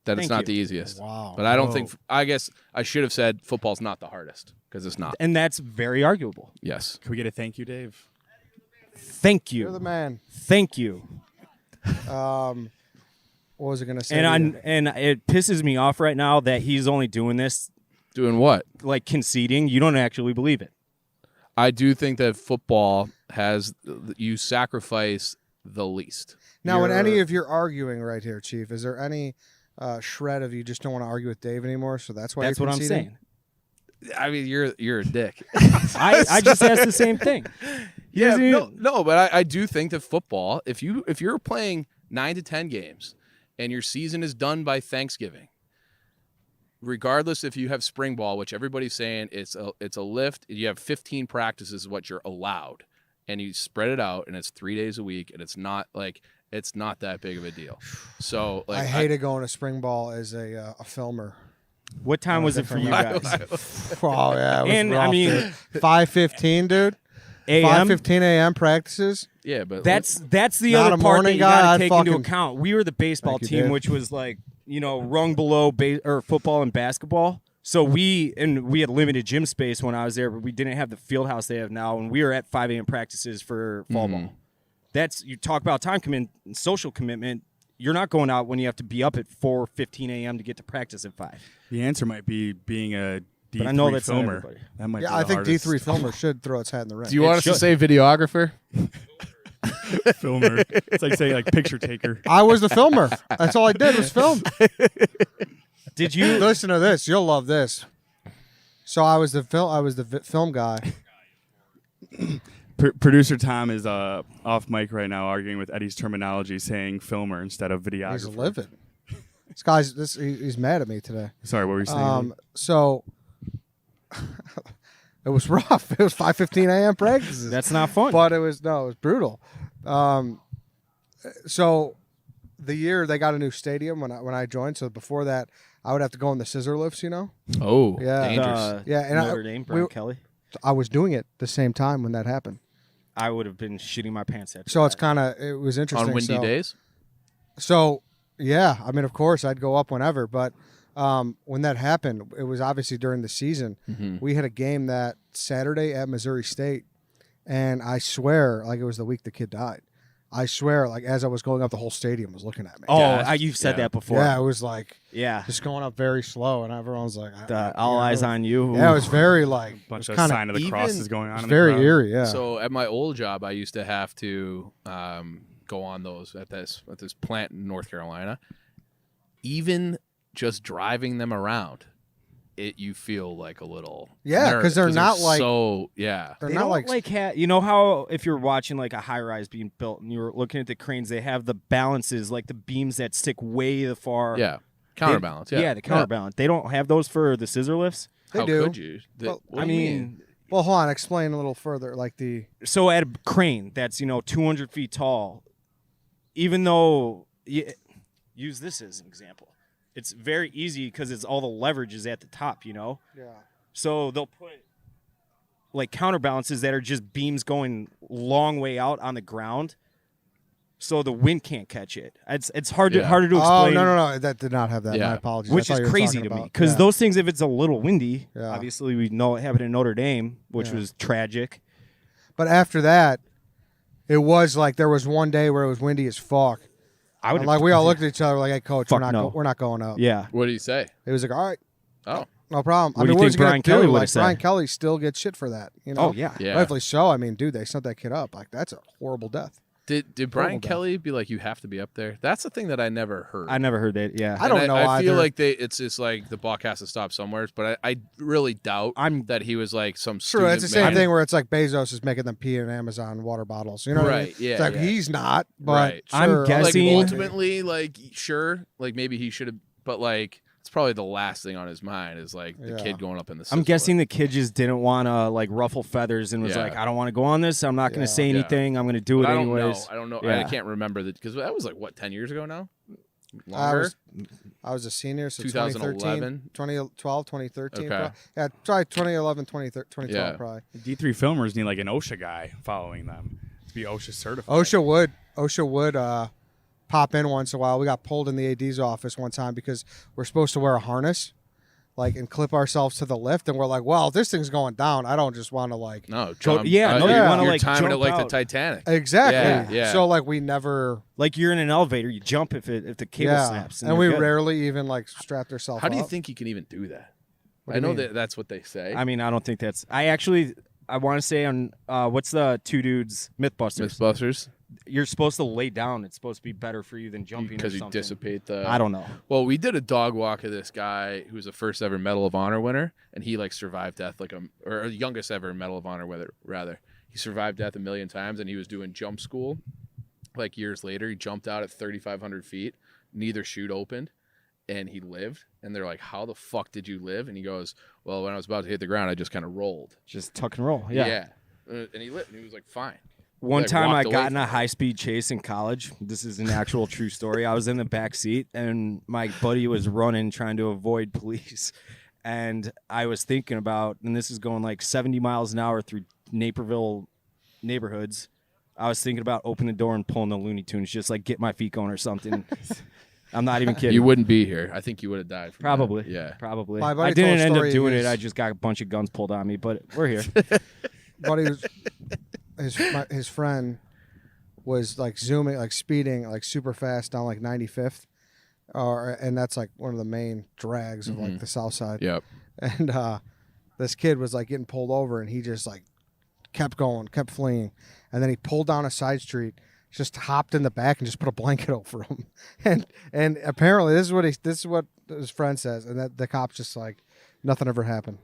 that it's Thank not you. the easiest. Wow. But I don't think. I guess I should have said football's not the hardest because it's not. And that's very arguable. Yes. Can we get a thank you, Dave? Thank You're the you. man. Thank you. What was I going to say? And it pisses me off right now that he's only doing this, Doing what? like conceding. You don't actually believe it. I do think that football has you sacrifice the least. Now, in any You're- of your arguing right here, Chief, is there any shred of you just don't want to argue with Dave anymore? So that's why That's you're what I'm conceding? saying. I mean, you're a dick. I just asked the same thing. He Yeah, doesn't even- no, but I do think that football, if you're playing 9 to 10 games and your season is done by Thanksgiving, regardless if you have spring ball, which everybody's saying it's a lift, you have 15 practices is what you're allowed, and you spread it out, and it's 3 days a week, and it's not that big of a deal. So like I hated going to spring ball as a filmer. What time was it for you guys? Oh yeah, it was And, I rough, mean- dude. 5:15, dude. AM. 5:15 a.m. practices. Yeah, but That's the Not other a part that morning you guy, got I'd to take into fucking- account. We were the baseball Thank you, team, Dave. which was like rung below football and basketball. So we had limited gym space when I was there, but we didn't have the field house they have now, and we were at 5 a.m. practices for fall ball. That's you talk about time commitment, and social commitment. You're not going out when you have to be up at 4:15 a.m. to get to practice at 5. The answer might be being a D3 But I know that's not filmer. everybody. That might Yeah, be I the think hardest. D3 filmer should throw its hat in the ring. do you want us to should. say videographer? filmer. It's like saying like picture taker. I was the filmer. That's all I did was film. Did you? Listen to this. You'll love this. So I was the film guy. Producer Tom is off mic right now arguing with Eddie's terminology, saying filmer instead of videographer. He's livid. This guy's he's mad at me today. Sorry, what were you saying? So it was rough. It was 5:15 a.m. practices. That's not fun. But it was brutal. So the year they got a new stadium when I joined. So before that, I would have to go on the scissor lifts. You know. Oh, Yeah. dangerous. Yeah, and Notre Dame, Brian we- Kelly. I was doing it the same time when that happened. I would have been shitting my pants at. So it's it was interesting. On windy So- days? So yeah, I mean, of course, I'd go up whenever, but when that happened, it was obviously during the season. We had a game that Saturday at Missouri State, and I swear, like it was the week the kid died. I swear, like as I was going up, the whole stadium was looking at me. Oh, Yeah. you've said Yeah. that before. yeah, it was like Yeah. just going up very slow, and everyone's like, All eyes on you. Yeah, it was very like it Bunch was of kind sign of the cross even- is going on. It's in the very crowd. eerie. Yeah. So at my old job, I used to have to go on those at this plant in North Carolina. Even just driving them around, you feel like a little Yeah, nervous 'cause they're not like- so yeah. they're They not don't like you know how if you're watching like a high rise being built and you're looking at the cranes, they have the balances like the beams that stick way the far. Yeah, counterbalance. Yeah, the counterbalance. They don't have those for the scissor lifts. They How do. could you? Well, What I do you mean, Well, hold on. Explain a little further. Like the so at a crane that's 200 feet tall, even though use this as an example, it's very easy because it's all the leverage is at the top. yeah. So they'll put like counterbalances that are just beams going long way out on the ground, so the wind can't catch it. It's harder Yeah. to explain. Oh no! That did not have that. Yeah. My apologies. Which I is thought you were crazy talking to me about- because yeah. those things, if it's a little windy, Yeah. obviously we know it happened in Notre Dame, which Yeah. was tragic. But after that, it was like there was one day where it was windy as fuck. I would And like we all looked at each other like, "Hey, coach, Fuck we're not no. we're not going up." Yeah, What do you say? It was like, "All right, Oh, no problem." What do you what's think he gonna Brian do? Kelly would've Like said? Brian Kelly still gets shit for that. You know? Oh yeah. yeah. Rightfully so. I mean, dude, they sent that kid up. Like that's a horrible death. Did Brian Horrible death. Kelly be like, you have to be up there? That's the thing that I never heard. I never heard that. Yeah. I don't know I feel either. like it's just like the buck has to stop somewhere, but I really doubt that he was like some True, it's the same student thing where it's like Bezos is making them pee in Amazon water bottles. You know what I mean? Right, yeah, It's like yeah. he's not, but Right. I'm sure, guessing- Like ultimately, like sure, like maybe he should have, but like it's probably the last thing on his mind is like the Yeah. kid going up in the. I'm Sizzler. guessing the kid just didn't want to like ruffle feathers and was Yeah. like, I don't want to go on this. I'm not going Yeah. to say Yeah. anything. I'm going to do But it I don't anyways. know. I don't know. Yeah. I can't remember that because that was like what 10 years ago now. I Longer. was a senior, so 2011? 2012, 2013. Okay. Yeah, probably 2011, 2012 Yeah. probably. D3 filmers need like an OSHA guy following them to be OSHA certified. OSHA would pop in once in a while. We got pulled in the AD's office one time because we're supposed to wear a harness, like, and clip ourselves to the lift, and we're like, well, if this thing's going down, I don't just want to like. No, Go- yeah, no, you wanna, you're like, timing it jump like out. the Titanic. Exactly. Yeah, yeah. So like we never. Like you're in an elevator, you jump if the cable Yeah, snaps. and you're we good. rarely even like strapped ourselves. How do you up. think you can even do that? What do I you know mean? that that's what they say. I mean, I don't think that's. I want to say on what's the two dudes Mythbusters? Mythbusters, You're supposed to lay down. It's supposed to be better for you than jumping because or you something. dissipate the. I don't know. Well, we did a dog walk of this guy who was the first ever Medal of Honor winner, and he like survived death or youngest ever Medal of Honor winner rather. He survived death 1 million times, and he was doing jump school. Like years later, he jumped out at 3,500 feet. Neither chute opened, and he lived. And they're like, "How the fuck did you live?" And he goes, "Well, when I was about to hit the ground, I just kind of rolled." Just tuck and roll. Yeah. And he lived, and he was like, "Fine." One Like, time I walked away got in from a it. high-speed chase in college. This is an actual true story. I was in the back seat, and my buddy was running, trying to avoid police. And I was thinking about, and this is going like 70 miles an hour through Naperville neighborhoods. I was thinking about opening the door and pulling the Looney Tunes, just like get my feet going or something. I'm not even kidding. You wouldn't be here. I think you would have died. From Probably. That. Yeah. Probably. My buddy I didn't told a end up story doing is- it. I just got a bunch of guns pulled on me, but we're here. Buddy was his friend was like zooming, like speeding, like super fast down like 95th, and that's like one of the main drags of like the South Side. Yep. And this kid was like getting pulled over, and he just like kept going, kept fleeing, and then he pulled down a side street, just hopped in the back and just put a blanket over him, and apparently this is what his friend says, and that the cops just like nothing ever happened.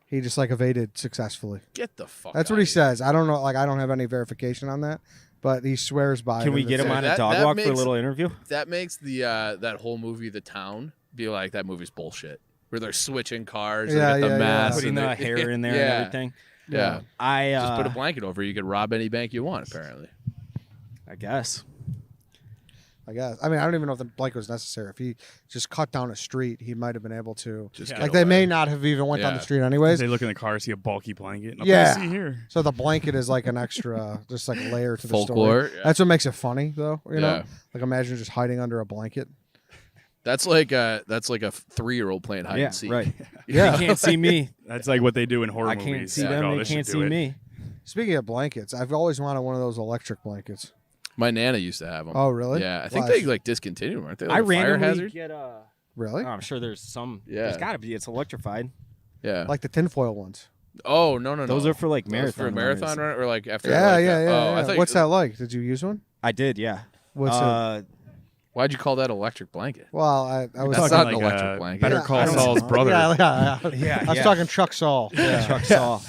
He just like evaded successfully. Get the fuck. That's what outta he here. says. I don't know, like I don't have any verification on that, but he swears by. Can it. we get him Yeah, on a that- dog that walk for a makes- little interview? That makes the that whole movie, The Town, be like that movie's bullshit. Where they're switching cars, Yeah, and they get the yeah, mask, Putting and the they- hair in there yeah, and everything. Yeah, I just put a blanket over. You could rob any bank you want. Apparently, I guess. I guess. I mean, I don't even know if the blanket was necessary. If he just cut down a street, he might have been able to. just Yeah. get Like they may away. not have even went down the Yeah. street anyways. They look in the car, see a bulky blanket. Nothing Yeah. to see here. So the blanket is like an extra, just like layer to the Folklore, story. yeah. That's what makes it funny, though. You know, Yeah. like imagine just hiding under a blanket. That's like a 3-year-old playing hide Yeah, and seek. right. Yeah. They can't see me. That's like what they do in horror I movies. can't see Like, them. oh, They this can't should see do it. me. Speaking of blankets, I've always wanted one of those electric blankets. My nana used to have them. Oh, really? Yeah, I think Why? they like discontinued them, aren't they? Like I a fire randomly hazard. get Really? I'm sure there's some. Yeah. There's got to be. It's electrified. Yeah. Like the tinfoil ones. Oh no. Those are for like Those marathon. for a marathon runners. run or like after. Yeah, like, yeah, yeah. Oh, yeah. I thought. What's that like? Did you use one? I did. Yeah. What's it? Why'd you call that electric blanket? Well, I was That's talking not an like, electric blanket. Better Yeah, Call I don't Saul's know. brother. Yeah. Yeah, I was yeah. talking Chuck Saul. Yeah. Chuck Saw.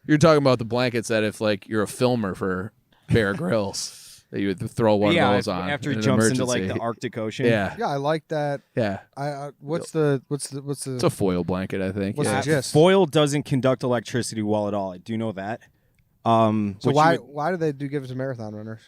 You're talking about the blankets that if like you're a filmer for Bear Grylls, that you would throw one Yeah. of those on After in he an jumps into like emergency. the Arctic Ocean. Yeah, Yeah, I like that. yeah. What's the It's a foil blanket, I think. What's yeah. the gist? Foil doesn't conduct electricity well at all. I do know that. So which you why do they give it to marathon runners?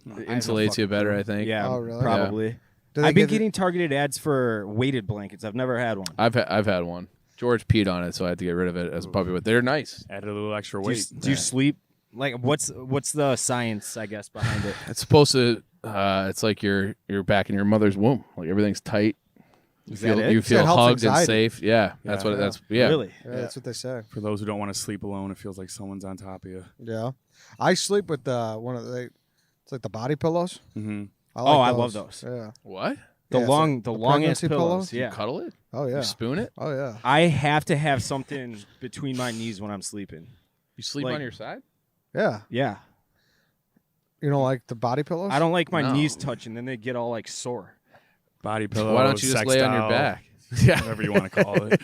It insulates you better, I think. Yeah, Oh, really? probably. Do they I've been give it- getting targeted ads for weighted blankets. I've never had one. I've had one. George peed on it, so I had to get rid of it as a puppy. But they're nice. Added a little extra Do you, weight. do you sleep? Like, what's the science, I guess, behind it? It's supposed to. It's like you're back in your mother's womb. Like everything's tight. You Is feel that it? you It feel helps hugged and anxiety. safe. Yeah, that's what. That's yeah. Really? Yeah, that's what they say. For those who don't want to sleep alone, it feels like someone's on top of you. Yeah, I sleep with one of the. It's like the body pillows. Mm-hmm. I love those. Yeah. What? The Yeah, long so the ass pregnancy pillows. pillows? You Yeah. cuddle it? Oh yeah. You spoon it? Oh yeah. I have to have something between my knees when I'm sleeping. You sleep Like- on your side? Yeah. Yeah. You don't like the body pillows? I don't like my No. knees touching, then they get all like sore. Body pillow. Why don't you just sex lay on your doll, back? Yeah. whatever you want to call it.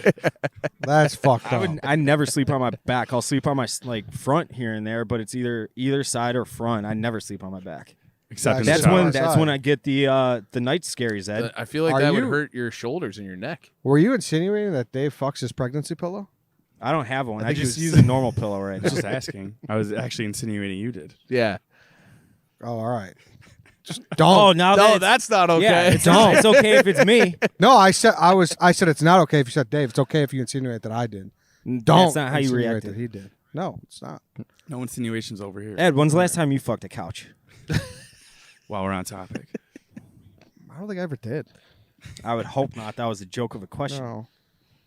That's fucked up. I never sleep on my back. I'll sleep on my like front here and there, but it's either side or front. I never sleep on my back. Except in the That's shower. when Outside. I get the night scaries, Ed. I feel like Are that you- would hurt your shoulders and your neck. Were you insinuating that Dave fucks his pregnancy pillow? I don't have one. I think just he use was- a normal pillow right I now. was just asking. I was actually insinuating you did. Yeah. Oh, all right. Just don't. Oh, now No, that's that's not okay. yeah, it's okay if it's me. No, I said it's not okay if you said Dave. It's okay if you insinuate that I did. Don't. That's not how you insinuate reacted. That he did. No, it's not. No insinuations over here. Ed, when's the last time you fucked a couch? While we're on topic. I don't think I ever did. I would hope not. That was a joke of a question. No.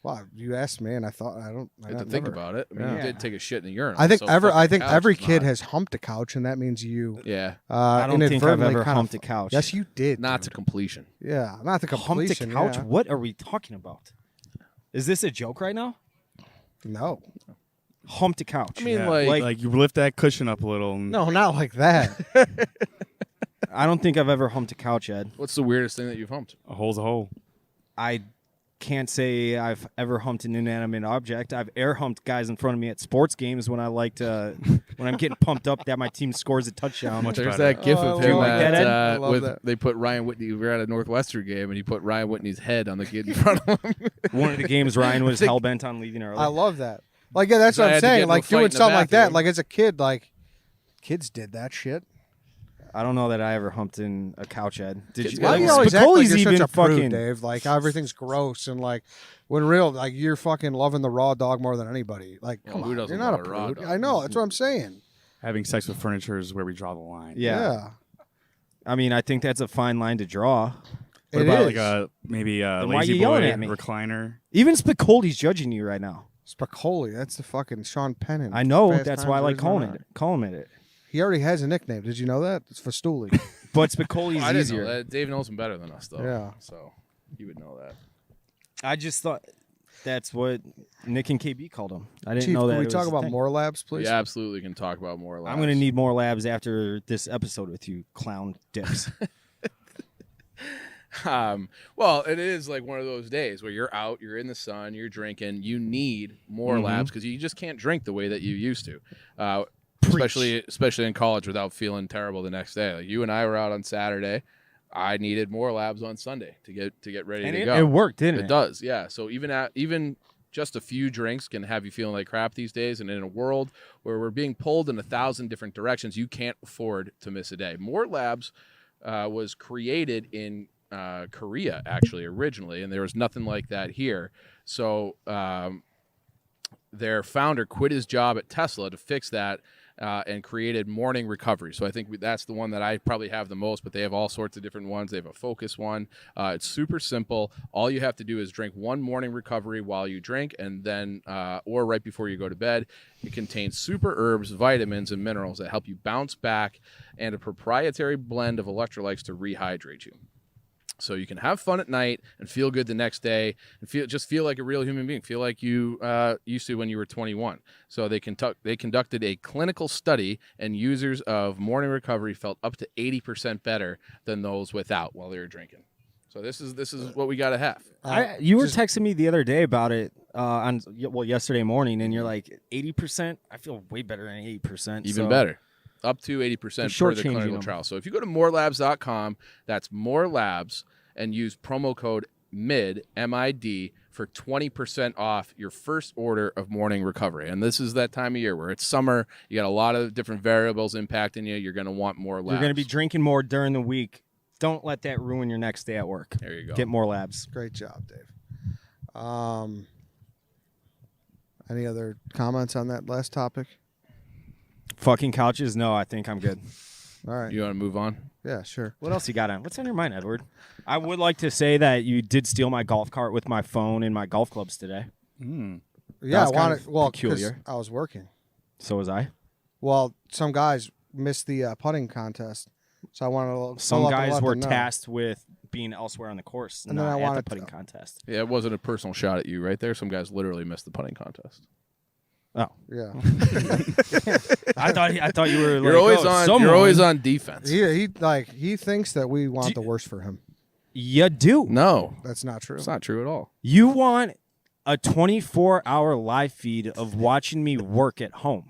Well, you asked me, and I thought I don't. I had to think about it. I mean, you Yeah. did take a shit in the urinal. I think so every fucking couch every is kid not- has humped a couch, and that means you. Yeah. I don't think I've inadvertently ever kind of- humped a couch. Yes, you did. Not to dude. completion. Yeah, not the Humped a completion. couch? yeah. What are we talking about? Is this a joke right now? No, Humped a couch. I mean, Yeah, like- like you lift that cushion up a little. And no, not like that. I don't think I've ever humped a couch, Ed. What's the weirdest thing that you've humped? A hole's a hole. I can't say I've ever humped an inanimate object. I've air humped guys in front of me at sports games when I like to, when I'm getting pumped up that my team scores a touchdown. Much There's better. that gif Oh, of I him love that, at, Ed. I love with that. they put Ryan Whitney. We were at a Northwestern game, and he put Ryan Whitney's head on the kid in front of him. One of the games, Ryan was hell bent on leaving early. I love that. Like, yeah, that's So I what I'm had to get saying. into a Like fight doing in the something like that. bathroom. Like as a kid, like kids did that shit. I don't know that I ever humped in a couch, Ed. Did you? Why Why do do you you always act like Spicoli's you're even such a prude, fucking. Dave? Like everything's gross and like when real, like you're fucking loving the raw dog more than anybody. Like, Well, come who on, doesn't you're not a love a raw prude. dog? I know. That's what I'm saying. Having sex with furniture is where we draw the line. Yeah. I mean, I think that's a fine line to draw. What It about is. like a maybe a Then why lazy you boy yelling at me? recliner? Even Spicoli's judging you right now. Spicoli. That's the fucking Sean Penn. I know. Fast That's Times why I at like Ridgemont High. calling it. He already has a nickname. Did you know that? It's Fastuli. But Spicoli's I didn't easier. know that. Dave knows him better than us, though. Yeah. So you would know that. I just thought that's what Nick and KB called him. I didn't Chief, know that. can we it was talk a about thing. more labs, please? We absolutely can talk about more. I'm going to need more labs after this episode with you, clown dicks. Well, it is like one of those days where you're out, you're in the sun, you're drinking. You need more Mm-hmm. labs because you just can't drink the way that you used to, especially in college without feeling terrible the next day. Like you and I were out on Saturday. I needed more labs on Sunday to get ready And to it, go. it worked, didn't it? It does, yeah. So even just a few drinks can have you feeling like crap these days. And in a world where we're being pulled in 1,000 different directions, you can't afford to miss a day. More Labs was created in Korea, actually, originally, and there was nothing like that here. So their founder quit his job at Tesla to fix that. And created morning recovery. So I think that's the one that I probably have the most, but they have all sorts of different ones. They have a focus one. It's super simple. All you have to do is drink one morning recovery while you drink, and then or right before you go to bed. It contains super herbs, vitamins, and minerals that help you bounce back, and a proprietary blend of electrolytes to rehydrate you. So you can have fun at night and feel good the next day, and feel like a real human being. Feel like you used to when you were 21. So they conducted a clinical study, and users of morning recovery felt up to 80% better than those without while they were drinking. So this is what we got to have. You were texting me the other day about it yesterday morning, and you're like 80%. I feel way better than 80%. Even so- better. Up to 80% for the shortchanging clinical them. trial. So if you go to morelabs.com, that's More Labs, and use promo code MID, M-I-D, for 20% off your first order of morning recovery. And this is that time of year where it's summer. You got a lot of different variables impacting you. You're going to want more labs. You're going to be drinking more during the week. Don't let that ruin your next day at work. There you go. Get more labs. Great job, Dave. Any other comments on that last topic? Fucking couches? No, I think I'm good. All right. You want to move on? Yeah, sure. What else you got on? What's on your mind, Edward? I would like to say that you did steal my golf cart with my phone and my golf clubs today. Yeah, I was kind wanted. of Well, 'cause peculiar. I was working. So was I. Well, some guys missed the putting contest, so I wanted to. Some pull up and guys let were them know. tasked with being elsewhere on the course, And then not I at the wanted putting to- contest. Yeah, it wasn't a personal shot at you right there. Some guys literally missed the putting contest. Oh, Yeah. I thought you were. You're like, always oh, on. someone. You're always on defense. he thinks that we want the worst for him. You do. No, That's not true. it's not true at all. You want a 24-hour live feed of watching me work at home.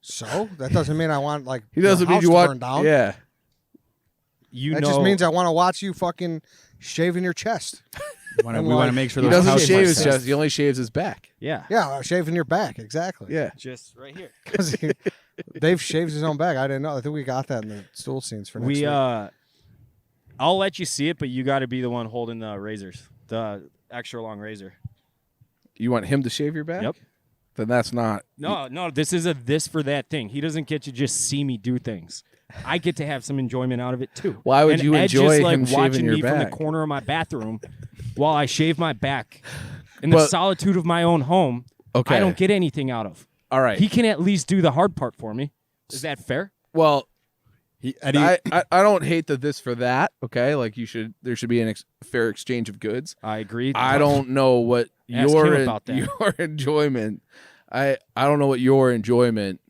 So that doesn't mean I want like He doesn't your mean house you to want. burn down. Yeah. You That know. just means I want to watch you fucking shaving your chest. We want to make sure He those doesn't house shave his lights- chest. He only shaves his back. Yeah. Yeah, shaving your back exactly. Yeah. Just right here. 'Cause Dave shaves his own back. I didn't know. I think we got that in the stool scenes for next We week. I'll let you see it, but you got to be the one holding the razors, the extra long razor. You want him to shave your back? Yep. Then that's not. No, this is a this for that thing. He doesn't get to just see me do things. I get to have some enjoyment out of it too. Why would And you Ed enjoy just, like, him shaving watching your me from back? the corner of my bathroom while I shave my back in the But- solitude of my own home? Okay. I don't get anything out of. All right. He can at least do the hard part for me. Is that fair? Well, Eddie, I don't hate the this for that. Okay, like there should be an fair exchange of goods. I agree. I don't know what Ask your him about that. your enjoyment. I don't know what your enjoyment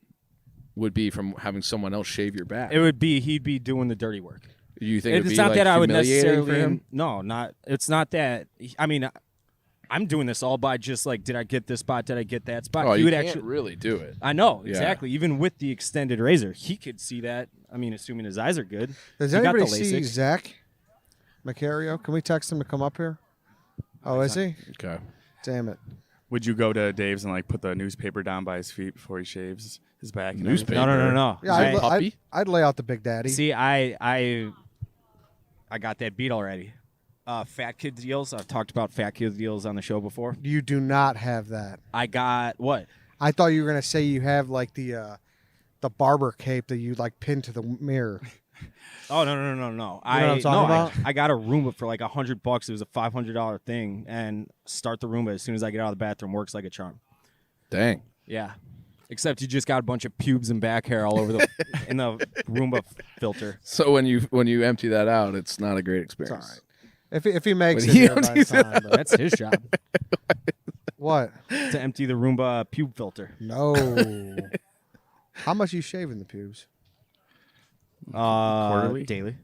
would be from having someone else shave your back. It would be he'd be doing the dirty work. Do you think it'd It's be not like that I would humiliating necessarily. for him? No, not. It's not that. I mean, I'm doing this all by just like, did I get this spot? Did I get that spot? Oh, he you would can't actually. really do it. I know Yeah. exactly. Even with the extended razor, he could see that. I mean, assuming his eyes are good. Does he got anybody the see LASIK. Zach Macario? Can we text him to come up here? Oh, is he? Okay. Damn it. would you go to Dave's and like put the newspaper down by his feet before he shaves his back? And Newspaper? No. Yeah, Is he a puppy? I'd lay out the Big Daddy. See, I got that beat already. Fat kid deals. I've talked about fat kid deals on the show before. You do not have that. I got what? I thought you were gonna say you have like the barber cape that you like pin to the mirror. Oh no! You know what I'm talking about? I got a Roomba for like $100. It was a $500 thing, and start the Roomba as soon as I get out of the bathroom. Works like a charm. Dang. Yeah, except you just got a bunch of pubes and back hair all over the in the Roomba filter. So when you empty that out, it's not a great It's experience. all right. If he makes When it he here by empties the it time, but- That's his job what? to empty the Roomba pube filter. No. How much you shaving the pubes? Quarterly? Daily.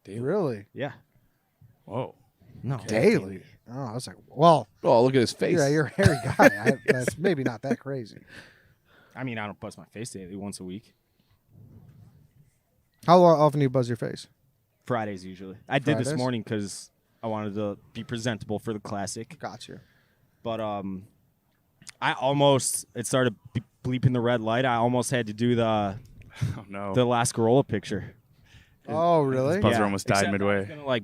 Really? Yeah. Whoa. No. Daily? Oh, I was like, well, Oh, look at his face. yeah, you're a hairy guy. That's maybe not that crazy. I mean, I don't buzz my face daily. Once a week. How often do you buzz your face? Fridays usually. I did this Fridays? morning because I wanted to be presentable for the classic. Got you. But I almost it started bleeping the red light. I almost had to do the Oh no. last Corolla picture. Oh, really? Buzzer almost died except I midway. was gonna like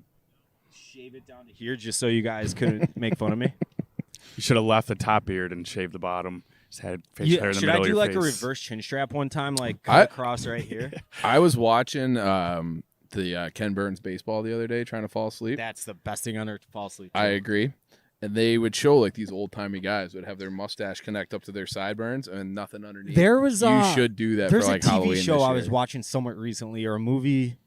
shave it down to here just so you guys couldn't make fun of me. You should have left the top beard and shaved the bottom. Just had facial hair in the Should middle I of do your like face. a reverse chin strap one time, like I- cut across right here? I was watching the Ken Burns baseball the other day, trying to fall asleep. That's the best thing on earth to fall asleep. I to. agree. And they would show like these old timey guys would have their mustache connect up to their sideburns and nothing underneath. There was you should do that for there's like a TV Halloween. show this I was year. watching somewhat recently, or a movie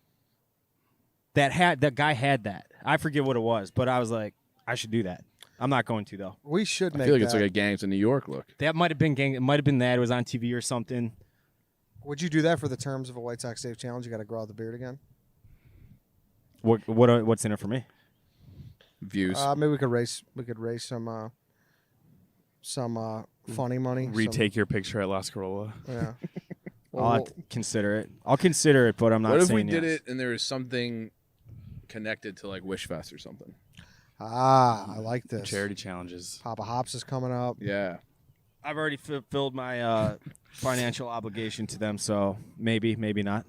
that guy had that. I forget what it was, but I was like, I should do that. I'm not going to though. We should I make feel like that. it's like a Gangs of New York look. That might have been gang. It might have been that. It was on TV or something. Would you do that for the terms of a White Sox Dave challenge? You got to grow out the beard again. What's in it for me? Views. Maybe we could race. We could race some funny money. Retake your picture at Las Corolla. Some, yeah. I'll have to consider it. I'll consider it, but I'm not what if saying we did yes. it and there was something connected to like Wish Fest or something? I like this. Charity challenges. Papa Hops is coming up. Yeah. I've already fulfilled my financial obligation to them, so maybe not.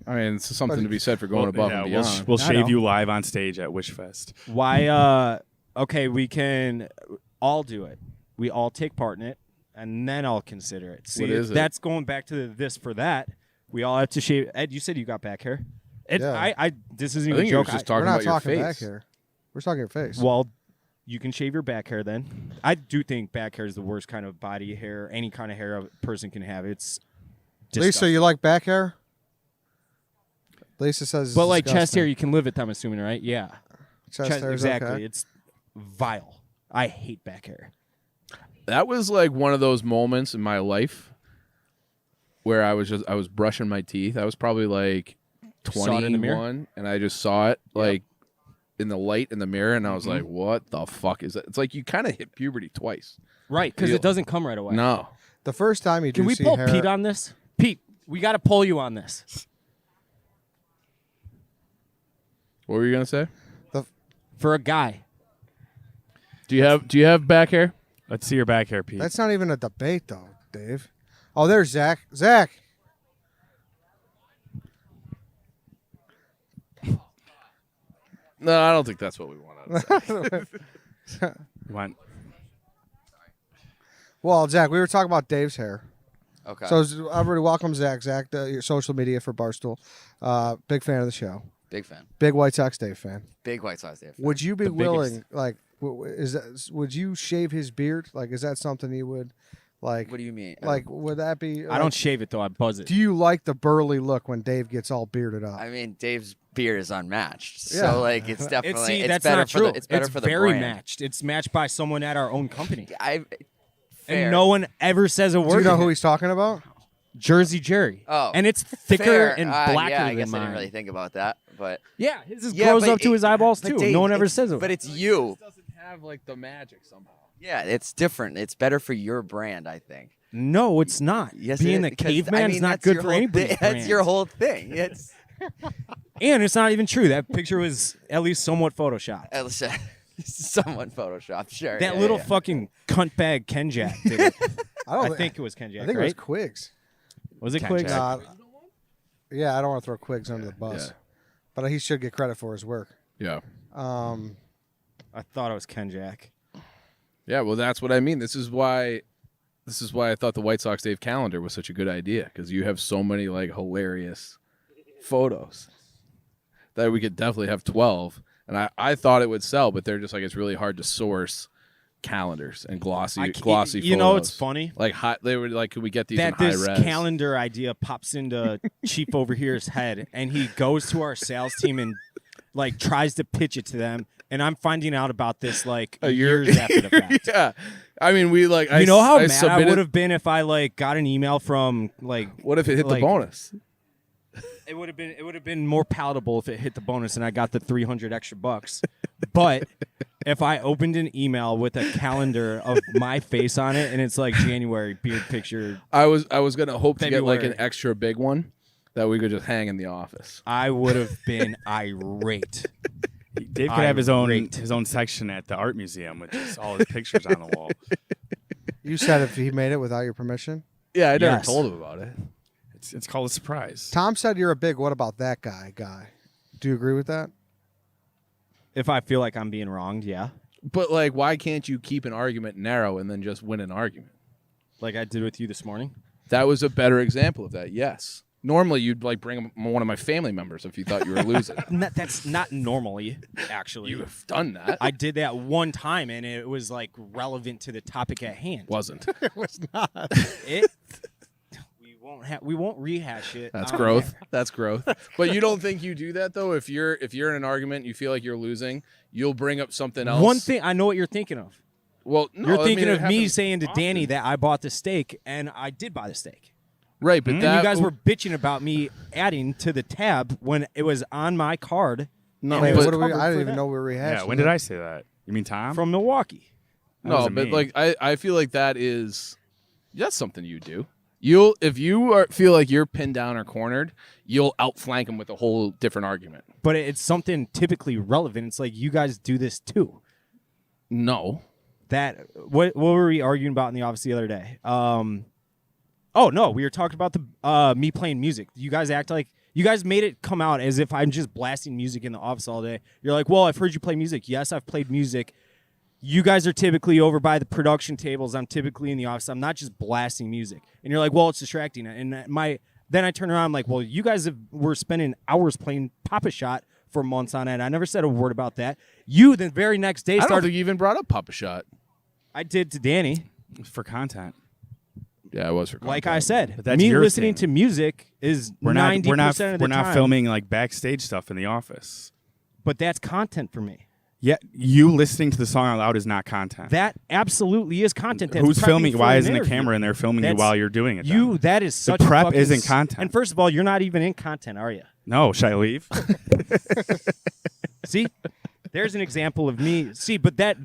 I mean, it's something to be said for going above and We'll, beyond. we'll I shave know. you live on stage at Wishfest. Why? Okay, we can all do it. We all take part in it, and then I'll consider it. See, What is it? that's going back to this for that. We all have to shave. Ed, you said you got back hair. Ed, Yeah. this isn't I even a think you were joke. just We're talking not about your talking face. back here. We're talking your face. Well, you can shave your back hair then. I do think back hair is the worst kind of body hair, any kind of hair a person can have. It's Lisa, disgusting. you like back hair? Lisa says, But it's like chest disgusting. hair, you can live with. I'm assuming, right? Yeah. Chest hair is exactly. okay. It's vile. I hate back hair. That was like one of those moments in my life where I was brushing my teeth. I was probably like Saw it in the mirror? 21, and I just saw it like in the light in the mirror, and I was like, "What the fuck is that?" It's like you kind of hit puberty twice. Right, because it doesn't come right away. No, The first time you Can do we see pull hair, Pete on this? Pete, we got to pull you on this. what were you gonna say? For a guy. Do you have back hair? Let's see your back hair, Pete. That's not even a debate, though, Dave. Oh, there's Zach. Zach. No, I don't think that's what we want to say. Want- Well, Zach, we were talking about Dave's hair. Okay. So everybody, welcome Zach. Zach, your social media for Barstool. Big fan of the show. Big fan. Big White Sox Dave fan. Big White Sox Dave. Would you be The biggest. willing, like, would you shave his beard? Like, is that something you would, like? What do you mean? Like, would that be? I don't shave it, though. I buzz it. Do you like the burly look when Dave gets all bearded up? I mean, Dave's beard is unmatched, Yeah. so like it's definitely it's that's better not for true. the it's better for the very brand. matched. It's matched by someone at our own company. Fair. And no one ever says a word. Do you know to who him. he's talking about? Jersey Jerry. Oh, and it's thicker Fair. and blacker yeah, I than guess I mine. didn't really think about that, but Yeah, his just yeah, grows but up to his eyeballs but too. Dave, No one ever it's- says it. But it's you. Doesn't have like the magic somehow. Yeah, it's different. It's better for your brand, I think. No, it's not. Yes, Being it a is, because, caveman I mean, is not that's good your for whole anybody's thing. That's brand. your whole thing. It's And it's not even true. That picture was at least somewhat photoshopped. someone photoshopped. Sure. That yeah, little yeah. fucking cunt bag Ken Jack did it. I think it was Ken Jack, I think right? it was Quiggs. Was it Ken Quick? Jack. Nah, yeah, I don't want to throw Quiggs under the bus, Yeah. but he should get credit for his work. Yeah. I thought it was Ken Jack. Yeah, well, that's what I mean. This is why I thought the White Sox Dave calendar was such a good idea, because you have so many like hilarious photos that we could definitely have 12. And I thought it would sell, but they're just like, it's really hard to source calendars and glossy photos. You know, it's funny Like they were like, could we get these in that high this res? calendar idea pops into Chief over here's head, and he goes to our sales team and like tries to pitch it to them. And I'm finding out about this like years after the fact. Yeah, I mean, we like. You know how I mad I submitted- would have been if I like got an email from like. What if it hit like, the bonus? It would have been more palatable if it hit the bonus and I got the $300 extra bucks. But if I opened an email with a calendar of my face on it and it's like January beard picture, I was gonna hope to get like an February. extra big one that we could just hang in the office. I would have been irate. Dave could have his Irate. own section at the art museum with just all his pictures on the wall. You said if he made it without your permission. Yeah, I never Yes. told him about it. It's called a surprise. Tom said you're a big "what about that guy" guy. Do you agree with that? If I feel like I'm being wronged, yeah. But like, why can't you keep an argument narrow and then just win an argument? Like I did with you this morning. That was a better example of that. Yes. Normally, you'd like bring one of my family members if you thought you were losing. That's not normally, actually. You have done that. I did that one time and it was like relevant to the topic at hand. Wasn't. It was not. It we won't rehash it. That's on growth. air. That's growth. But you don't think you do that though? If you're in an argument, and you feel like you're losing, you'll bring up something else. One thing I know what you're thinking of. Well, no, You're I mean, thinking it of me happens saying to Danny often. that I bought the steak, and I did buy the steak. Right, but And that you guys were bitching about me adding to the tab when it was on my card no, and it Wait, was but, what do we? covered I for didn't even that. know we were rehashing. Yeah, when did I say that? You mean Tom? from Milwaukee. no, wasn't but me. like I feel like that's something you do. If you feel like you're pinned down or cornered, you'll outflank them with a whole different argument. But it's something typically relevant. It's like you guys do this too. No, That what were we arguing about in the office the other day? Oh no, we were talking about the me playing music. You guys act like you guys made it come out as if I'm just blasting music in the office all day. You're like, well, I've heard you play music. Yes, I've played music. You guys are typically over by the production tables. I'm typically in the office. I'm not just blasting music. And you're like, well, it's distracting. And then I turn around, I'm like, well, you guys were spending hours playing Papa Shot for months on end. I never said a word about that. You the very next day I don't started. think you even brought up Papa Shot. I did to Danny. For content. Yeah, I was for Like content. I said, But that's me your listening thing. to music is We're not 90% of the we're not time. filming like backstage stuff in the office. But that's content for me. Yeah, you listening to the song out loud is not content. That absolutely is content. That's Who's prepping filming? for Why an isn't the interview. camera in there filming you That's- while you're doing it? You then? that is such prep a fucking isn't content. And first of all, you're not even in content, are you? No, should I leave? See, there's an example of me. See, but that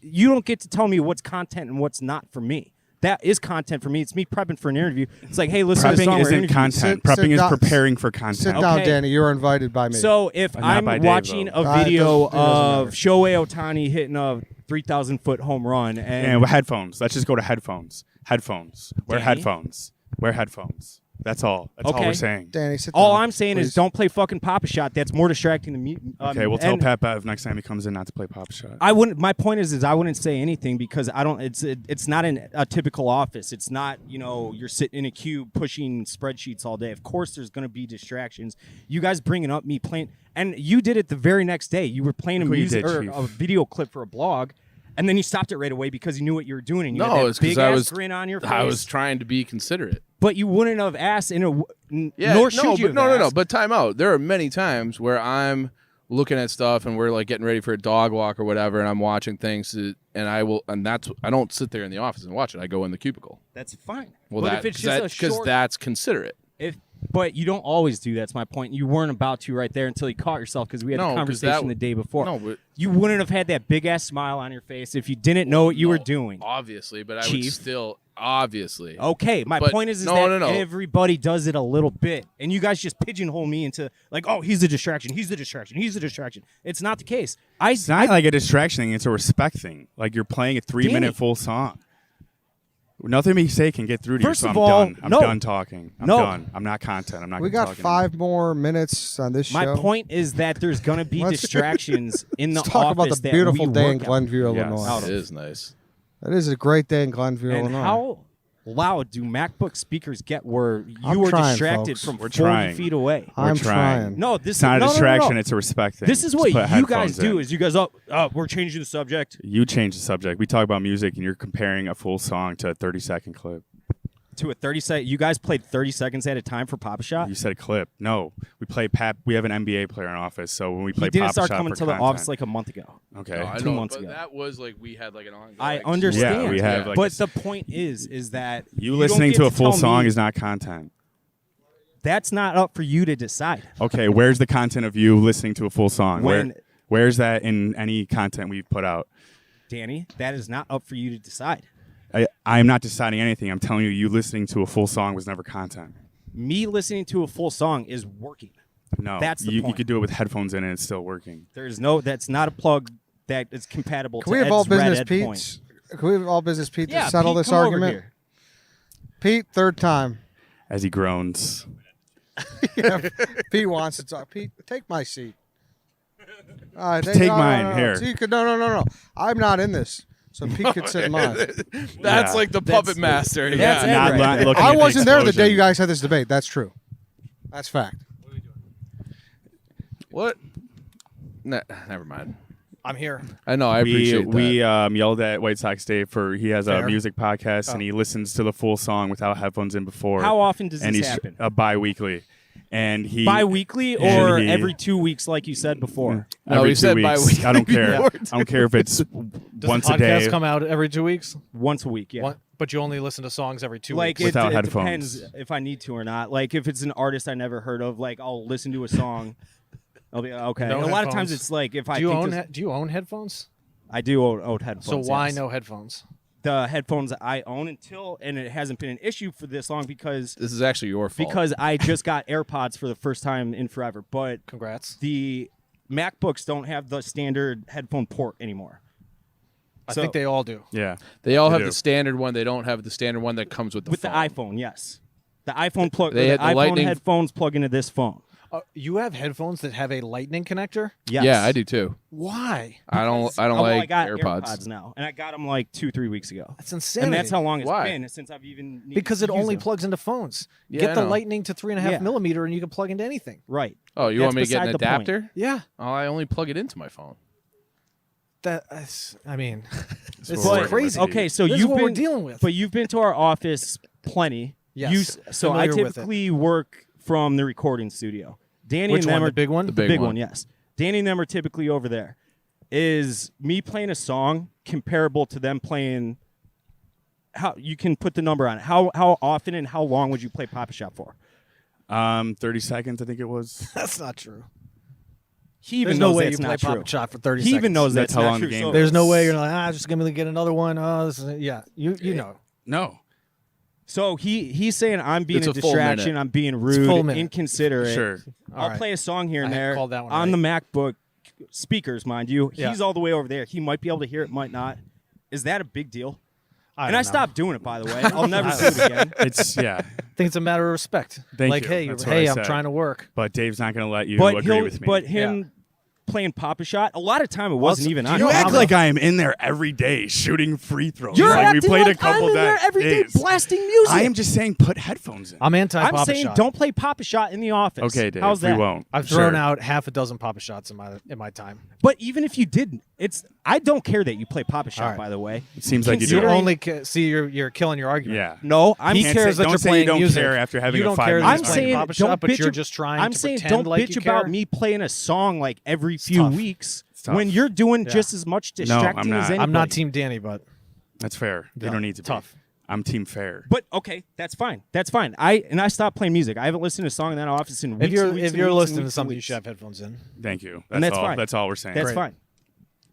you don't get to tell me what's content and what's not for me. That is content for me. It's me prepping for an interview. It's like, hey, listen to this Prepping song. we're isn't interviewing. content. Sit Prepping is down- preparing for Sit content. down, Okay. Danny. You're invited by me. So if Not I'm by Dave, watching though. a video It doesn't of Shohei Ohtani hitting a 3,000-foot home run, and And headphones. Let's just go to headphones. Headphones. Wear Danny? headphones. Wear headphones. That's all. That's all Okay. we're saying. Danny, sit down. all I'm saying please. is don't play fucking Papa Shot. That's more distracting than me. Okay, we'll tell and Pat Bev next time he comes in not to play Pop Shot. I wouldn't. My point is I wouldn't say anything because I don't. It's not a typical office. It's not you're sitting in a cube pushing spreadsheets all day. Of course, there's going to be distractions. You guys bringing up me playing, and you did it the very next day. You were playing a Look what you music did, or Chief. a video clip for a blog, and then you stopped it right away because you knew what you were doing. And you No, had it's that because big I ass was grin on your face. I was trying to be considerate. But you wouldn't have asked nor No, should you. but no. asked. But time out. There are many times where I'm looking at stuff and we're like getting ready for a dog walk or whatever, and I'm watching things, and I don't sit there in the office and watch it. I go in the cubicle. That's fine. Well, but if it's just a short, that's considerate. But you don't always do. That's my point. You weren't about to right there until you caught yourself because we had No, a 'cause conversation that- the day before. No, but You wouldn't have had that big ass smile on your face if you didn't know what you were doing. obviously, but I would Chief. still obviously. Okay, my But point is no, that no, no. everybody does it a little bit, and you guys just pigeonhole me into like, oh, he's the distraction, he's the distraction, he's the distraction. It's not the case. It's not like a distraction thing. It's a respect thing. Like you're playing a 3-minute Danny. full song. Nothing we say can get through to First you, so of I'm all, done. I'm no. done talking. I'm No. done. I'm not content. I'm not We gonna got talk anymore. 5 more minutes on this my show. point is that there's gonna be Let's- distractions in the Let's talk about office the that beautiful we day in work out. Glenview, Yes. Illinois. Out It of. is nice. That is a great day in Glenview, And Illinois. how loud do MacBook speakers get where you I'm were trying, distracted folks. from We're 40 trying. feet away? I'm trying. trying. No, this It's not is a no, distraction. No, no. It's a respect thing. This is Just what put you guys headphones do. in. Is you guys we're changing the subject You change the subject. We talk about music, and you're comparing a full song to a 30-second clip. to a 30-second. You guys played 30 seconds at a time for Papa Shot. You said a clip. No, we play Pap. We have an NBA player in office, so when we play He didn't Papa start Shot coming for to the content. office like a month ago. Okay. No, I 2 know, months but ago. that was like we had like an ongoing. I understand. Yeah, we have, like, but a- the point is that You don't listening get to a full tell song me- is not content. That's not up for you to decide. Okay, where's the content of you listening to a full song? When- Where's that in any content we've put out? Danny, that is not up for you to decide. I'm not deciding anything. I'm telling you listening to a full song was never content. Me listening to a full song is working. No, That's the you point. could do it with headphones in and it's still working. That's not a plug that is compatible Can to we have Ed's all Red business Ed Pete? point. Can we have all business Pete Yeah, to settle Pete, this come over argument? here. Pete, third time. As he groans. Pete wants to talk. Pete, take my seat. All right, Take mine, no. here. So you could, no. I'm not in this, so Pete could sit in mine. That's Yeah. like the That's- puppet master. that's yeah. it. right there. looking I at the wasn't there the day explosion. you guys had this debate. That's true. That's fact. What? Never mind. I'm here. I know. I appreciate that. We yelled at White Sox Dave for he has a Fair. music podcast and he listens to the full song without headphones in before. How often does and this he's happen? bi-weekly. And he Bi-weekly and or he- every 2 weeks, like you said before? No, every he 2 said weeks. bi-weekly I don't care. before, I don't care if it's Does once the a day. podcast come out every 2 weeks? Once a week, yeah. But you only listen to songs every 2 Like weeks. Without it headphones. depends if I need to or not. Like if it's an artist I never heard of, like I'll listen to a song. I'll be okay. No a lot of times headphones. it's like if I Do you think own this- do you own headphones? I do own headphones. So why yes. no headphones? The headphones I own and it hasn't been an issue for this long because This is actually your fault. I just got AirPods for the first time in forever. But Congrats. the MacBooks don't have the standard headphone port anymore. I So- think they all do. Yeah. they all They have do. the standard one. They don't have the standard one that comes with the With phone. the iPhone, yes. The iPhone plug. They the had the iPhone lightning- headphones plug into this phone. You have headphones that have a lightning connector? Yes. Yeah, I do too. Why? I don't Oh, well, I like got AirPods. now, and I got them like 2-3 weeks ago. That's insanity. And that's how long it's Why? been since I've even needed Because to it use only them. plugs into phones. Yeah, Get I the know. lightning to 3.5 Yeah. millimeter, and you can plug into anything. Right. Oh, you That's want me to get an beside the point. adapter? Yeah. Oh, I only plug it into my phone. That's. I mean, That's this what is we're working crazy. with, Okay, so This is you've what been we're dealing with. but you've been to our office plenty. Yes, So I familiar with it. typically work from the recording studio. Danny Which and them one? are The big one? The the big big one. one, yes. Danny and them are typically over there. is me playing a song comparable to them playing? How you can put the number on it? How often and how long would you play Papa Shot for? 30 seconds, I think it was. That's not true. He even There's knows no way that's you play not true. Papa Shot for 30 He seconds. even knows That's that's how not long the true. game So- is. There's no way you're like, just gonna get another one. Oh, this is, yeah. You know. No. So he's saying I'm being It's a a full distraction. minute. I'm being a rude, full minute. inconsiderate. Sure. I'll All right. play a song here and I there called that one on the MacBook speakers, mind you. Yeah. He's all the way over there. He might be able to hear it, might not. Is that a big deal? I And don't I know. stopped doing it, by the way. I'll never do it again. It's yeah. I think it's a matter of respect. Thank like, you. hey, That's what I I'm said. trying to work. But Dave's not going to let you But agree with me. but him playing Papa Shot, a lot of time it wasn't even on. you know act how like I am in there every day shooting free throws. You're like we acting played like a couple I'm in there every day days. blasting music. I am just saying, put headphones in. I'm anti I'm Papa saying Shot. don't play Papa Shot in the office. Okay, Dave. How's that? We won't. I've thrown Sure. out half a dozen Papa Shots in my time. But even if you didn't, I don't care that you play Papa Shot. All right. By the way, It seems like you You do. only see you're killing your argument. Yeah. no, I'm He Can't cares say- that don't you're say you playing don't music. care after having you a don't 5 care that minute I'm you're playing saying Papa don't Shot, but bitch. you're just trying I'm to saying pretend don't like bitch you about care. me playing a song like every few tough. weeks tough. when you're doing Yeah. just as much I'm distracting not. as anybody. I'm not Team Danny, but That's fair. You Yeah. don't need to Tough. be. I'm team fair. But okay, that's fine. That's fine. I stopped playing music. I haven't listened to a song in that office in weeks. if you're and weeks if and you're weeks and listening to weeks and something, you weeks. should have headphones in. Thank you. And that's all. fine. That's all we're saying. That's Great. fine.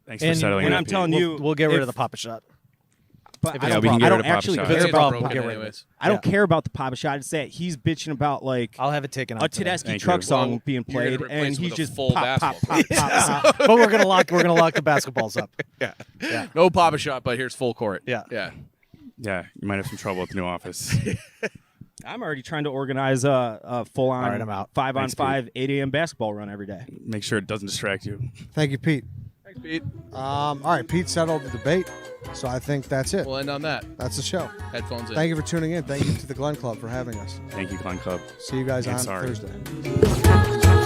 Thanks for And settling when it, I'm Pete. telling you, We'll get rid if- of the Papa Shot. But If I it's don't, a problem. I we don't can get rid of actually Papa If it's care a about problem, the we'll get rid of anyways. it. I don't care about the Papa Shot. It's that he's bitching about like I'll have it taken out. a today. Tedeschi Thank truck you. song Well, being you're gonna played, replace and it he's with a just full pop, pop, basketball pop, pop. But we're gonna lock the basketballs up. No Papa Shot, but here's full court. Yeah. Yeah. Yeah, you might have some trouble with the new office. I'm already trying to organize a full-on All right, I'm out. 5-on-5 8 a.m. basketball run every day. Make sure it doesn't distract you. Thank you, Pete. Thanks, Pete. All right, Pete settled the debate, so I think that's it. We'll end on that. That's the show. Headphones in. Thank you for tuning in. Thank you to the Glen Club for having us. Thank you, Glen Club. See you guys And on sorry. Thursday.